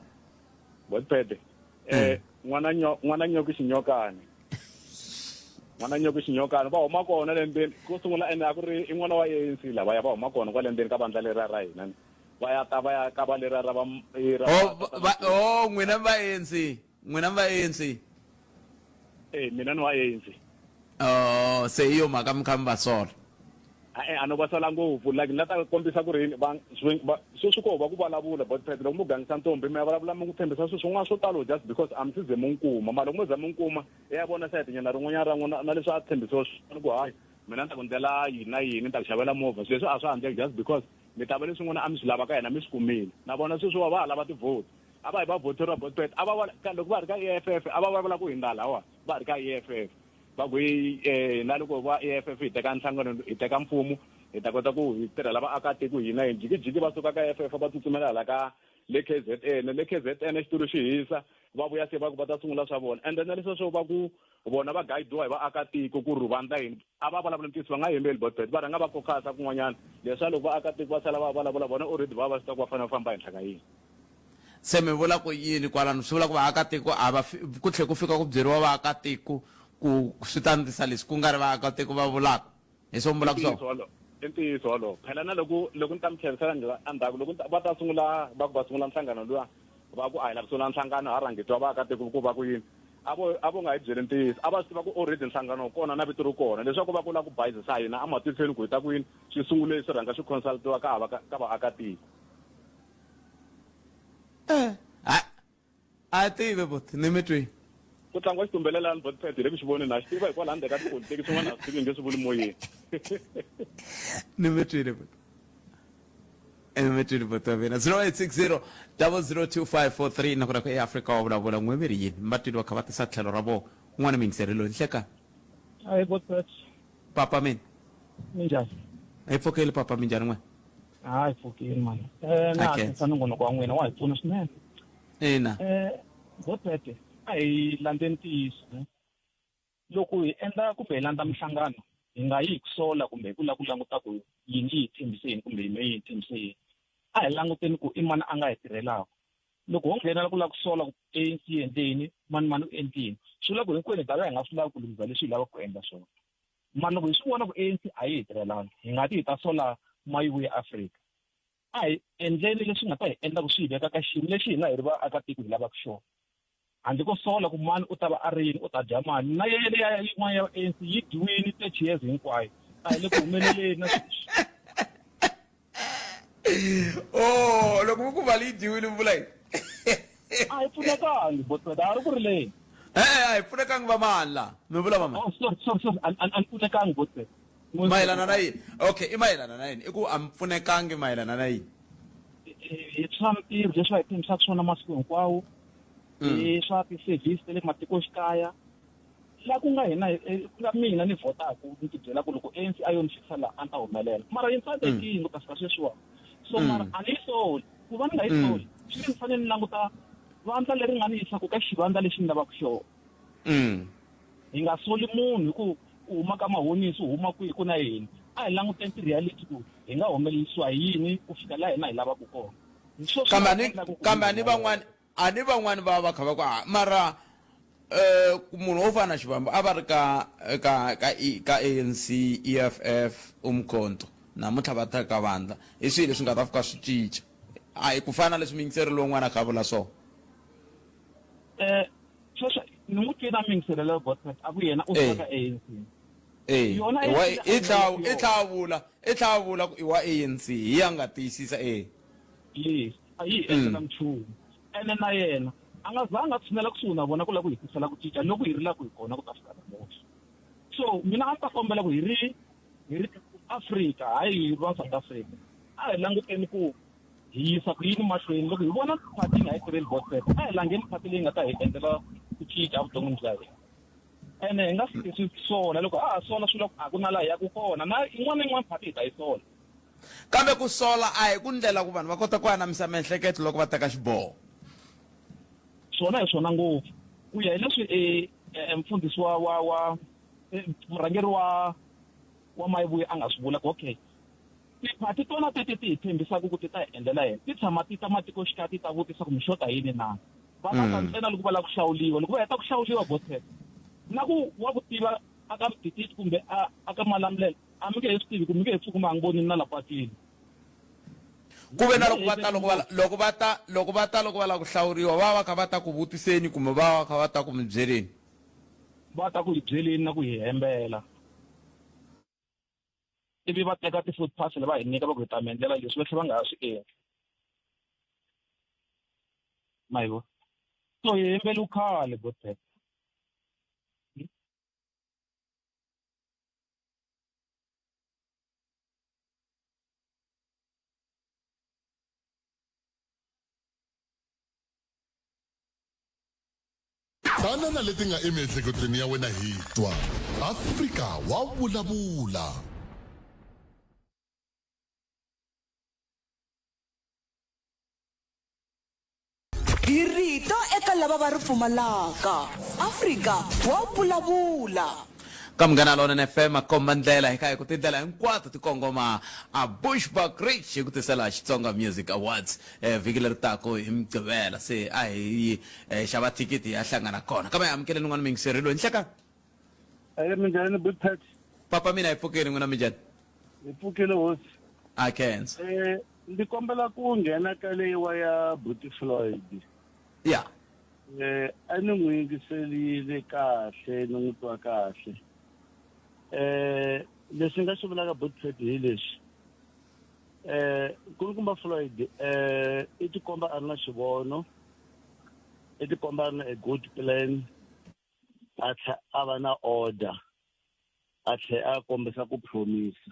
botpete n'wana nyoki xinyokani va huma kona lembeni ku sungula ene a ku ri i n'wana wa ANC lava ya va huma kona kwale ndzeni ka vandla leriya ra hina va ya ta va ya ka va leriya ra n'wina va ANC mina ni wa ANC se hiyo mhaka mi kha mi va sola a no va sola ngopfu like ni la ta kombisa ku ri sweswi ko va ku vulavula but loko mu gangisa ntombi mi ya vulavula mi ku tshembisa swilo swin'wana swo talo just because a mi si ze mu nkuma mara loko mo ze mu nkuma ya vona sayiti nyana rin'wanyana ra n'wina na leswi a tshembisiwa swona ku hayi mina ni ta ku ndlela yini na yini ni ta ku xavela movha sweswi a swi handleki just because mi ta va leswi n'wina a mi swi lava ka yena mi swi kumile na vona sweswi va ha lava ti-vote a va hi va voteriwa botpet a va loko va ri ka EFF a va vulavula ku hi ndalawa va ri ka EFF va ku na loko va EFF hi teka nhlangano hi teka mfumo hi ta kota ku hi tirhela vaakatiko hina hi jikijiki va suka ka EFF va tsutsumela hala ka le KZN xitulu xi hisa va vuya se va ku va ta sungula swa vona and then leswo swo va ku vona va guidiwa hi vaakatiko ku ri vandla yini a va vulavula ntiyiso va nga yimeli Botpet va rhanga va kokasa kun'wanyana leswa loko vaakatiko va sala va vulavula vona already va swi ta ku va fanele va famba henhla ka yini se mi vula ku yini kwalano swi vula ku vaakatiko a va ku tlhe ku fika ku byeriwa vaakatiko ku swi ta ndlisa leswi ku nga ri vaakatiko va vulaka hi swo mi vulaka swona i ntiyiso wolowo phela na loko ni ta mi tlherisela endzhaku loko va ta sungula va ku va sungula nhlangano luwa va ku a hi lava sungula nhlangano ha rhangetiwa vaakatiko ku va ku yini a vo nga hi byeli ntiyiso a va swi tiva ku already nhlangano kona na vito ri kona leswaku va ku la ku bayizisa hina a matisweni ku hi ta ku yini swi sungule swi rhanga swi consultiwa ka vaakatiko a tive bot ni mi twi ku tlangiwa xitumbelelani Botpet hi le ku xi voni na xi tiva hikwalaho handle ka tipolitiki swin'wana a swi tivi nge swi vuli moyeni ni mi twile bot emetwini bot wa vena 0860 002543 na ku ra ku eAfrika wa vulavula n'we mi ri yini mbatwini va kha va tisa tlhelo ra vona un'wana mingiselelo nhleka hayi Botpet papa mina minjhani hi pfukeli papa minjhani n'we hayi pfukeli mani na hatisa nongonoko wa n'wina wa hi pfuna swinene ina Botpet a hi landzeni ntiyiso loko hi endla kumbe hi landza mihlangano hi nga yi ku sola kumbe hi ku la ku languta ku yini yi hi tshembiseni kumbe yini yi hi tshembiseni a hi languteni ku i mani a nga hi tirhelaka loko ho nghenela ku la ku sola ku ANC endleni mani u endlini swi vula ku hinkwenu hi ta va hi nga swi lavi ku lunghisa leswi hi lavaka ku endla swona mani loko hi swi vona ku ANC a yi hi tirhelanga hi nga ti hi ta sola mayivu ya Afrika a hi endleni leswi nga ta hi endla ku swi hi veka ka xiyimo lexi hina hi ri vaakatiko hi lavaka xona handle ko sola ku mani u ta va a ri yini u ta dya mani na yele ya yin'wana ya ANC yi dyiwini 30 years hinkwayo a hi le ku humeleleni na oh loko ku vali dyiwile mi vula yini a hi pfunekangi Botpet a ri ku ri leyi a hi pfunekangi va mani la mi vula va mani sorry a ni pfunekangi Botpet mayelana na yini okay i mayelana na yini i ku a mi pfunekangi mayelana na yini hi swa mitirho leswi va hi tshembisaka swona masiku hinkwawo hi swa ti-service ta le matikoxikaya laha ku nga hina ku nga mina ni votaku ni tibyela ku loko ANC a yo ni fikisa laha a ni ta humelela mara yi tsandzekile ku ta fika sweswiwani so mara a ni yi soli ku va ni nga yi soli swi ni fanele ni languta vandla leri nga ni yisaku ka xivandla lexi ni lavaka xona hi nga soli munhu hi ku u huma ka mahonisi u huma kwihi ku na yini a hi languteni ti-reality ku hi nga humelelisiwa hi yini ku fika laha hina hi lavaka kona kambe ani van'wani va kha va ku mara munhu wo fana na Xivambu a va ri ka ANC EFF umkhonto namuntlha va ta ka vandla hi swihi leswi nga ta fika swi cinca a hi ku fana leswi mingiselelo lowun'wana kha vula swona sweswo ni n'wi twi na mingiselelo Botpet a ku yena u suka ka ANC i tlhela vula ku i wa ANC hi ya nga tiyisisa yes a yi endla nchumu ene na yena a nga zanga tshinela kusuhi na vona ku la ku hi tisela ku cinca loko hi ri la ku hi kona ku ta fika namuntlha so mina a ni ta kombela ku hi ri Afrika hayi hi va South Africa a hi languteni ku hi yisa ku yini mahlweni loko hi vona party nga yi tirheli Botpet a hi langeni party leyi nga ta hi endlela ku cinca vuton'wini bya hina ene hi nga swi sola loko a ha sola swilo a ku na laha ya ku kona na yin'wana na yin'wana party hi ta yi sola kambe ku sola a hi ku ndlela ku vanhu va kota ku anamisa miehleketo loko va teka xiboho swona hi swona ngopfu ku ya hi leswi mfundhisi wa murhangeri wa Mayivuya a nga swi vula ku okay tiphati tona tete ti hi tshembisaka ku ti ta hi endlela yena ti tshama ti ta matikoxikaya ti ta vutisa ku mi xota yini na va ta ntsena loko va lava ku hlawuliwa loko va heta ku hlawuliwa Botpet na ku wa ku tiva aka mitititi kumbe aka malamulelo a mi nge he swi tivi ku mi nge he pfuki ma ha ngi vonini na la patwini ku ve na loko va ta lava ku hlawuriwa va kha va ta ku vutiseni kumbe va kha va ta ku mi byeleni va ta ku hi byeleni na ku hi hembela ivi va teka ti-food parcel va hi nyika va ku hi ta mi endlela leswi va tlhe va nga ha swi endli ma hi vona so hi hembele u khale Botpet banana leti nga emiehleketweni ya wena hi twa Afrika wa vulavula. hi rito eka lava va ri pfumalaka. Afrika wa vulavula. Kamgana lona FM makomba ndlela hi ku tindlela hinkwato tikongoma a Bushbuck Rich hi ku tisela Xitsonga Music Awards vhiki leri tako hi Mgqivela se a hi xava ticket ya hlangana kona kambe amukele n'wana mingiserilo nhleka minjhani Bushbuck papa mina hi pfukeni n'wana minjhani hi pfukile hosi a Kenza ndi kombela ku nghena ka leyiwa ya Boetie Floyd ya a ni n'wi yingiserile kahle ni n'wi twa kahle leswi nga swi vulaka Boetie hi leswi kulukumba Floyd i tikomba a ri na xivono i tikomba a ri na a good plan a tlhe a va na order a tlhe a kombisa ku promisa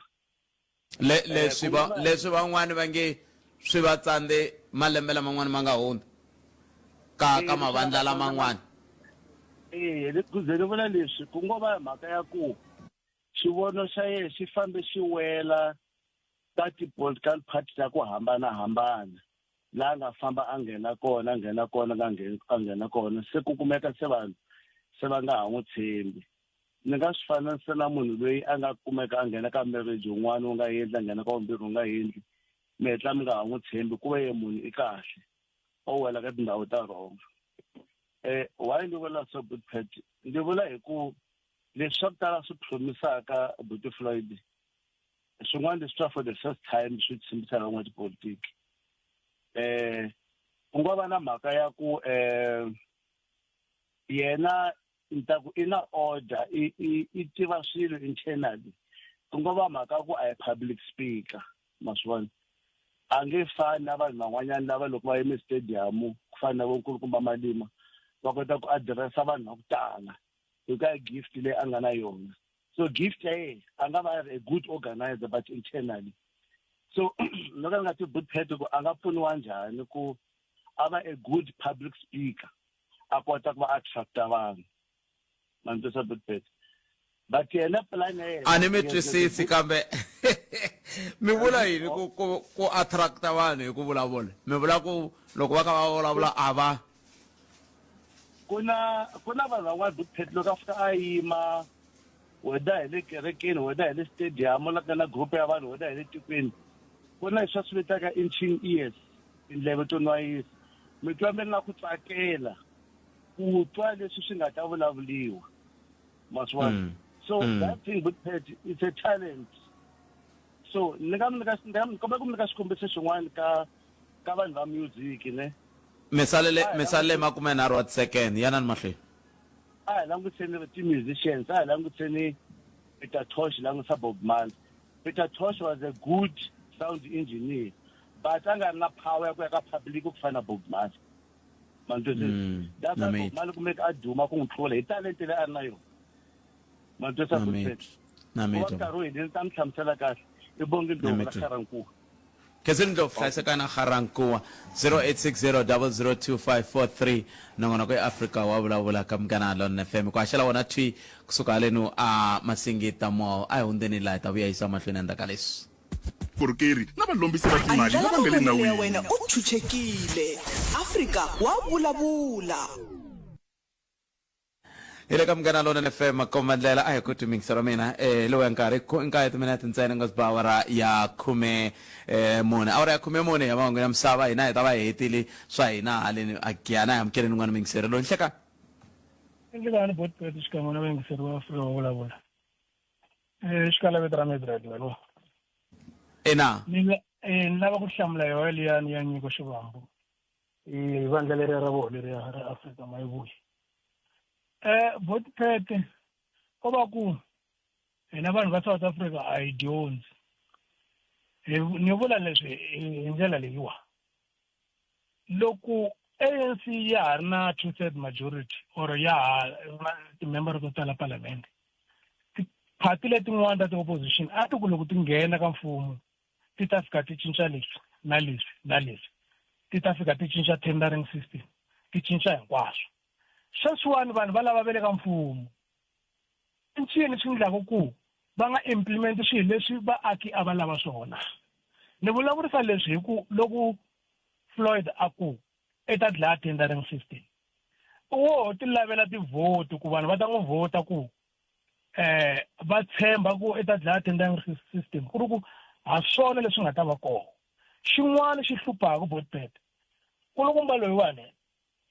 leswi van'wani va nge swi va tsande malembe laman'wani ma nga hundza ka mavandla laman'wani ku ze ni vula leswi ku ngo va mhaka ya ku xivono xa yena xi fambe xi wela ka ti-political party ta ku hambanahambana laha nga famba a nghena kona a nghena kona se ku kumeka se vanhu se va nga ha n'wi tshembi ni nga swi fananisa na munhu loyi a nga kumeka a nghena ka marriage wun'wana wu nga endli a nghena ka vumbirhi wu nga endli mi hetla mi nga ha n'wi tshembi ku va ye munhu i kahle o wela ka tindhawu ta wrong why ni vula so Boetie ndi vula hi ku leswi swa ku tala swi promisaka Boetie Floyd swin'wana leswi twa for the first time swi tshembisa van'wana tipolitiki ku ngo va na mhaka ya ku yena ntaku i na order i tiva swilo internally ku ngo va mhaka ku a hi public speaker maswona a nge fani na vanhu van'wanyana lava loko va yime stadium ku fana na vonkulukumba Malema va kota ku addressa vanhu va ku tala hi ka gift leyi a nga na yona so gift ya yena a nga va a good organizer but internally so loko ni nga ti Boetie ku a nga pfuniwa njhani ku a va a good public speaker a kota ku va attracta vanhu mantosa Boetie but yena plan ya yena a ni mi twisisi kambe mi vula yini ku attracta vanhu hi ku vulavula mi vula ku loko va ka va vulavula a va ku na vanhu van'wana Boetie loko a fika a yima whether hi le kerekeni whether hi le stadium laka na group ya vanhu whether hi le tikweni ku na leswi swi vitaka itching ears tindleve to nwayisa mi twa mi ri na ku tsakela ku twa leswi swi nga ta vulavuliwa maswona so that thing Boetie it's a talent so ni komba ku mi nyika xikombiso xin'wana ka vanhu va music ne misalele makumenharhu wa second yana ni mahlweni a hi languteni ti-musicians a hi languteni Peter Tosh langutisa Bob Marley. Peter Tosh was a good sound engineer but a nga ri na power ya ku ya ka public ku fana na Bob Marley mantosi that's why Bob Marley kumeka a duma ku n'wi tlula hi talente leyi a ri na yona mantosa Boetie ku nkarhi wihi ni ta mi hlamusela kahle i bongi ndlovu ra Xarankuwa Kezindlovu hlayisekana Xarankuwa 0860002543 nongonoko eAfrika wa vulavula ka Mgana Lona FM ku haxela wona twi kusuka haleno a Masingita Mall a hi hundzeni laha ta vuya yisa mahlweni endzhaku leswi korokeri na valombisi va timali lava nga le nawini wena u chuchekile Afrika wa vulavula ile ka Mgana Lona FM makomba ndlela a hi ku timingisela mina lowu nkarhi nkaye timinete ntsena nga sibawara ya khume mune awara ya khume mune ya mahungu ya misava hina hi ta va hetile swa hina haleni a gyana ya mukele n'wana mingiselo nhleka Ndikani Boetie xikan'we na vayingiseri va Afrika va vulavula xikala vito ra Midrad lo ena ni lava ku hlamula yo liyani ya nyiko xivambu vandla leri ra vona leri ra Afrika ma yi vuyi Boetie ko va ku hina vanhu va South Africa a hi dyondzi ni vula leswi hi ndlela leyiwa loko ANC ya ha ri na 2/3 majority or ya ha ti-member to tala parliament tiphati letin'wana ta ti-opposition a ti ku loko ti nghena ka mfumo ti ta fika ti cinca leswi na leswi na leswi ti ta fika ti cinca tendering system ti cinca hinkwaswo sweswiwani vanhu va lava va le ka mfumo i ncini swi endlaka ku va nga implement swilo leswi vaaki a va lava swona ni vulavurisa leswi hi ku loko Floyd a ku eka dlaya tendering system wo ti lavela ti vote ku vanhu va ta n'wi vota ku va tshemba ku eka dlaya tendering system ku ri ku ha swona leswi nga ta va kona xin'wana xi hluphaka Botpet kulukumba loyiwani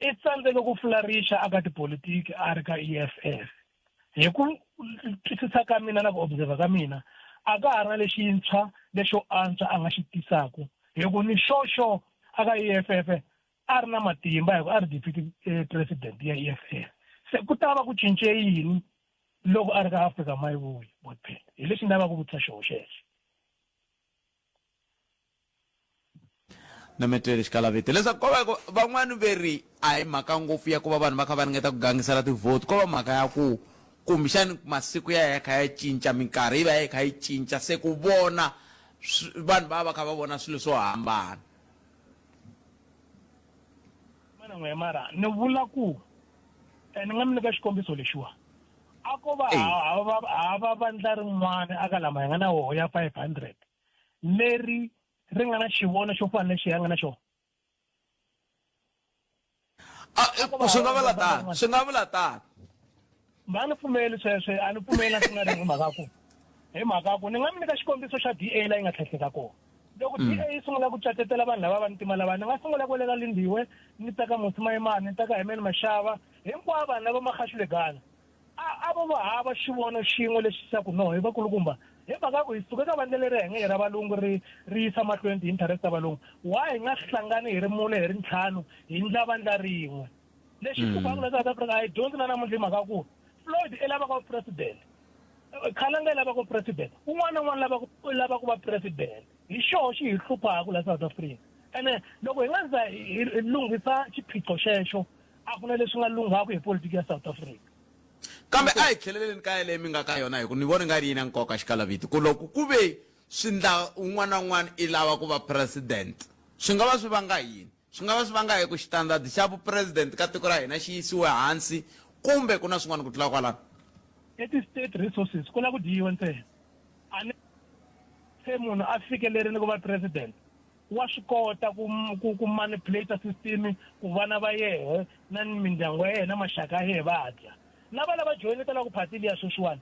i tsandzeke ku fularisha aka tipolitiki a ri ka EFF hi ku twisisa ka mina na ku observa ka mina a ka ha ri na lexintshwa lexo antswa a nga xi tisaka hi ku ni xoxo aka EFF a ri na matimba hi ku a ri deputy president ya EFF se ku ta va ku cince yini loko a ri ka Afrika Mayivuyi Botpet hi lexi ni lavaka ku vutisa xoxo xexo na metele xikalaviti leswaku ko va van'wani veri a hi mhaka ngopfu ya ku va vanhu va kha va ringeta ku gangisela tivote ko va mhaka ya ku kumbexani masiku ya kha ya cinca minkarhi yi va yi kha yi cinca se ku vona vanhu va kha va vona swilo swo hambana mana n'we mara ni vula ku ni nga mi nyika xikombiso lexiwa a ko va hava vandla rin'wana aka lama hi nga na woho ya 500 leri ri nga na xivono xo fana lexi hi nga na xona swi nga vula tani ma ni pfumeli sweswe a ni pfumeli na swi nga ri hi mhaka ku ni nga mi nyika xikombiso xa DA la yi nga tlhetlheka kona loko DA yi sungula ku catetela vanhu lava vantima lava ni nga sungula ku le ka Lindiwe ni teka Musi Mayimani ni teka Hemeni Mashava hinkwavo vanhu lava Makgashilegana a vo va hava xivono xin'we lexi xa ku no hi vakulukumba hi mhaka ku hi suka ka vandla leri henge hi ra valungu ri yisa mahlweni ti-interest ta valungu wa hi nga hlangani hi ri mune hi ri ntlhanu hi ndla vandla rin'we lexi hluphaku la South Africa a hi dyondzi na namuntlha hi mhaka ku Floyd i lava ku va president Khalanga i lava ku president un'wana na un'wana lava ku va president hi xoho xi hi hluphaku la South Africa ene loko hi nga za hi lunghisa xiphiqo xexo a ku na leswi nga lunghaku hi politiki ya South Africa kambe a hi tlheleleni ka yeleyi mi nga ka yona hi ku ni vona nga ri yi na nkoka xikalaviti ku loko ku ve swi ndla un'wana na un'wana i lava ku va president swi nga va swi vanga yini swi nga va swi vanga hi ku xitandati xa vupresident ka tiko ra hina xi yisiwe hansi kumbe ku na swin'wana ku tlula kwalano ti-state resources ku la ku dyiwa ntsena a ni se munhu a fikelerini ku va president wa swi kota ku manipulate system ku vana va yehe na mindyangu ya yena maxaka ya yehe va dya lava lava joyinetela ku phati liya sweswiwani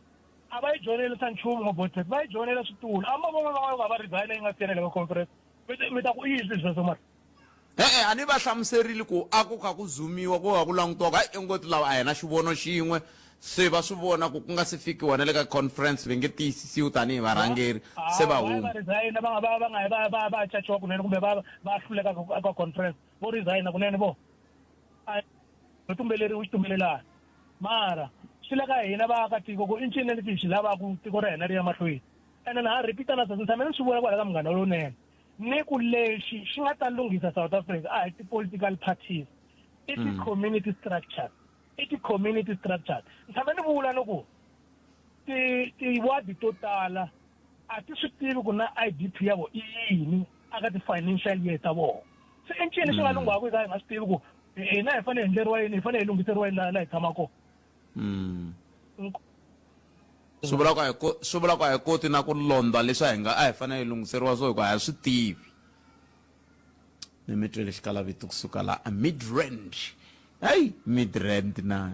a va yi joyinelisa nchumu ngo Botpet va yi joyinela switulu a ma van'wana va resign yi nga tirhela ka conference mi ta ku i yini sweswo mara a ni va hlamuserile ku a ku kha ku zumiwa ku va ku langutiwa ka engoti lawa a hi na xivono xin'we se va swi vona ku nga se fikiwa na le ka conference va nge tiyisisiwi tanihi varhangeri se va huma va caciwa kunene kumbe va hluleka ka conference vo resigna kunene vo tumbeleriwi xitumbelelani mara swi le ka hina vaakatiko ku i ncini leti hi xi lavaku tiko ra hina ri ya mahlweni ene na ha ripita na sasi tshame ni swi vula kwala ka Munghana Lowunene ni ku lexi xi nga ta lunghisa South Africa a hi ti-political parties i ti-community structures ni tshame ni vula loko ti-wadi to tala a ti swi tivi ku na IDP ya vo i yini aka ti-financial year ta vona se i ncini xi nga lunghaku eka hi nga swi tivi ku hina hi fanele hi endleriwa yini hi fanele hi lunghiseriwa yini laha hi tshama kona swi vula ku a hi koti na ku londza leswi a hi fanele hi lunghiseriwa swo hi ku a hi swi tivi ni mi twele xikalavito kusuka la a Midrand hayi Midrand na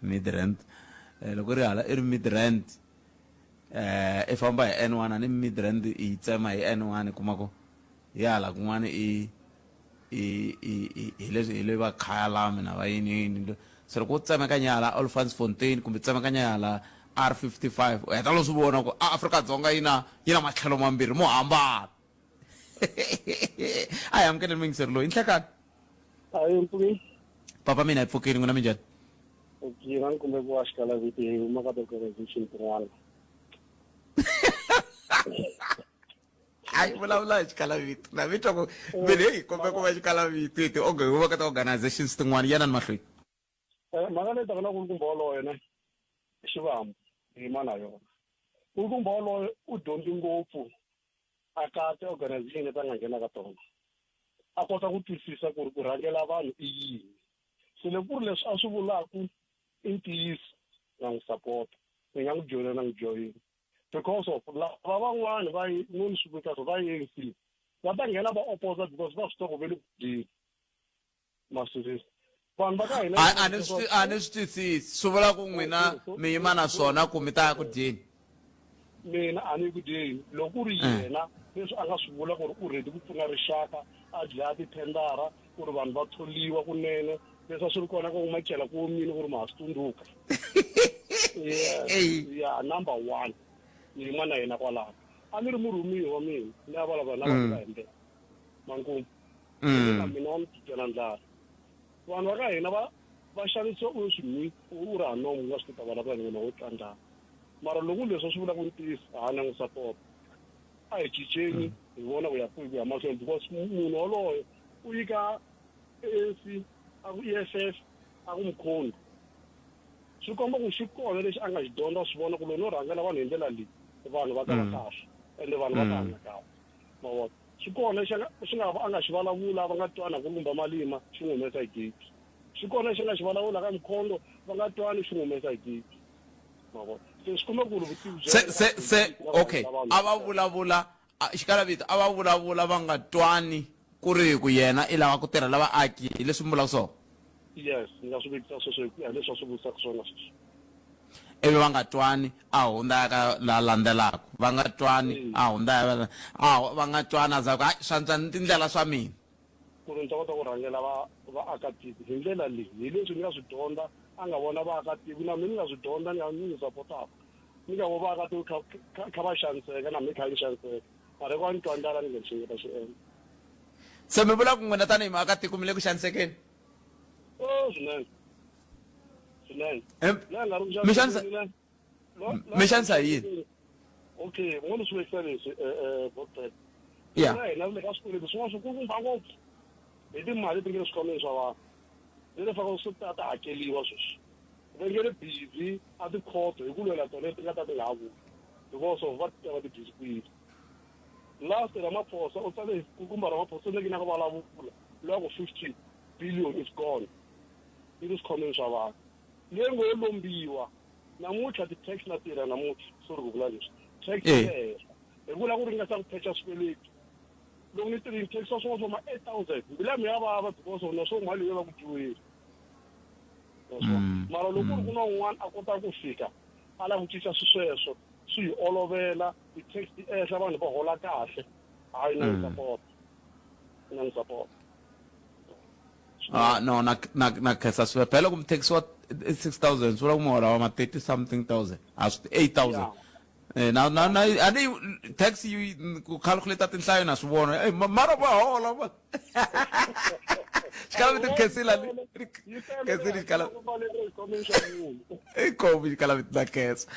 Midrand loko ri hala i ri Midrand i famba hi N1 a ni Midrand i tsema hi N1 kuma ko hi hala kun'wana hi le va Khayalami na va yini se loko u tsemeka nyala Olifantsfontein kumbe tsemeka nyala R55 u heta lo swi vona ku Afrika-Dzonga yi na matlhelo mambirhi mo hambana a hi amukeleni mingiseri loyi inhlekani papa mina hi pfukini n'wina minjhani a ni kumbe ku wa xikalaviti hi huma ka ti-organization tin'wana hayi vulavula hi xikalaviti na mi twa ku mene hi kombe ku va xikalaviti hi huma ka ti-organizations tin'wana yanani mahlweni mhaka leyi taka na kulukumba wolowo yena xivambu hi yima na yona kulukumba wolowo u dyondzi ngopfu aka ti-organization leti a nga nghena ka tona a kota ku twisisa ku ri ku rhangela vanhu i yini se loko ku ri leswi a swi vulaku i ntiyiso na n'wi sapota ni nga n'wi joyina na n'wi joyina because of lava van'wani va n'wi swi vita swo va ANC va ta nghena va opposa because va swi tiva ku ve le ku dyeni masivisi vanhu va ka hina a ni swi twisisi swi vula ku n'wina mi yima na swona ku mi ta ya ku dyeni mina a ni ku dyeni loko ku ri yena leswi a nga swi vula ku ri u ready ku pfuna rixaka a dlaya tithendara ku ri vanhu va tholiwa kunene leswi a swi ri kona ku makela ku omile ku ri ma ha swi tsundzuka ya number one ni yima na yena kwalaho a ni ri murhumiwa mina ni ya vulavula na vanhu va hembela mankumu na mina wa ni tikela ndlala vanhu va ka hina va xanisa u swi u ri hanomu nga swi ta vulavula ni wena wo tlangana mara loko leswi swi vula ku ntiyiso a na n'wi support a hi cinceni hi vona ku ya mahlweni because munhu wolowo u yika ANC a ku EFF a ku mukhondo swi komba ku xi kona lexi a nga xi dyondza swi vona ku loyi no rhangela vanhu hi ndlela leyi vanhu va ta va kahle ende vanhu va ta hanya kahle mavona swi kona xi nga a nga xi vulavula va nga twana ku lumba malima xi n'wi humesa hi gate swi kona xi nga xi vulavula ka mukhondo va nga twani xi n'wi humesa hi gate mavona se okay a va vulavula xikalavito a va vulavula va nga twani ku ri ku yena i lava ku tirhela vaaki hi leswi mi vulaka swona yes ni nga swi vekisa sweswo hi leswi a swi vulisaka swona sweswo ivi va nga twani a hundza ya ka la landzelaka va nga twani a hundza va nga twani a za ku hayi swantswa ni tindlela swa mina ku ri ni ta kota ku rhangela vaakatiko hi ndlela leyi hi leswi ni nga swi dyondza a nga vona vaakatiko na mina ni nga swi dyondza ni ni sapotaka ni nga vo vaakatiko kha va xaniseka na mi kha ni xaniseka mara kwa ni twa ndlala ni nga xingeta xi endla se mi vula ku n'wina tanihi maakatiko mi le ku xanisekeni swinene mi xanisa hi yini okay mo ni swi vekisa leswi Bothphet ya hina le ka swikweleti swin'wana swi kulukumba ngopfu hi timali ti nge le swikhwameni swa vanhu le le faka swi ta hakeliwa sweswi va nge le busy a tikhoto hi ku lwela tona leti nga ta ti nga ha vuli because of va ti busy kuyini last Ramaphosa u tsale hi kumba Ramaphosa leki na ku vulavula loko 50 billion is gone i le swikhwameni swa vanhu leyi ngo yo lombiwa namuntlha ti-tax na tirha namuntlha sorry ku vula leswi tax hi vula ku ringesa ku phecha swikweleti loko ni tirhi tax wa swin'wana swo ma 8,000 mbilu mi ya vava because na swo mali yo va ku dyiweni mara loko ku ri ku na un'wana a kota ku fika a lava ku cinca sweswo swi hi olovela ti-tax ti ehla vanhu va hola kahle hayi na ni support no na khensa swi phela ku tax wa 6,000 swi vula ku muhora wa ma 30 something thousand a swi 8,000 na ani tax ku calculate tinhlayo na swi vona mara va hola va xikalavito khensila khensila xikalavito na khensa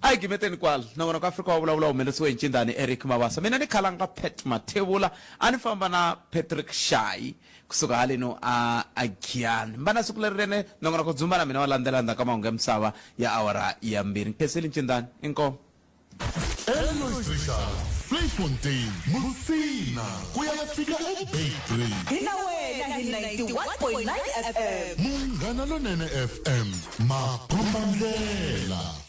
a hi gimeteni kwala na vona ku Afrika wa vulavula humelesiwe hi ncindani Eric Mabasa mina ni khalanga Pet Mathebula a ni famba na Patrick Shayi kusuka haleno a Giyani mbana siku leri nongona ku dzumba na mina wa landzela ndzhaku ka mahungu ya misava ya awara ya mbirhi khenseli ncindani inkomo Fontaine, Musina, kuyafika e-Bay3. Hina wena hi 91.9 FM. Munghana Lonene FM, Makombandlela.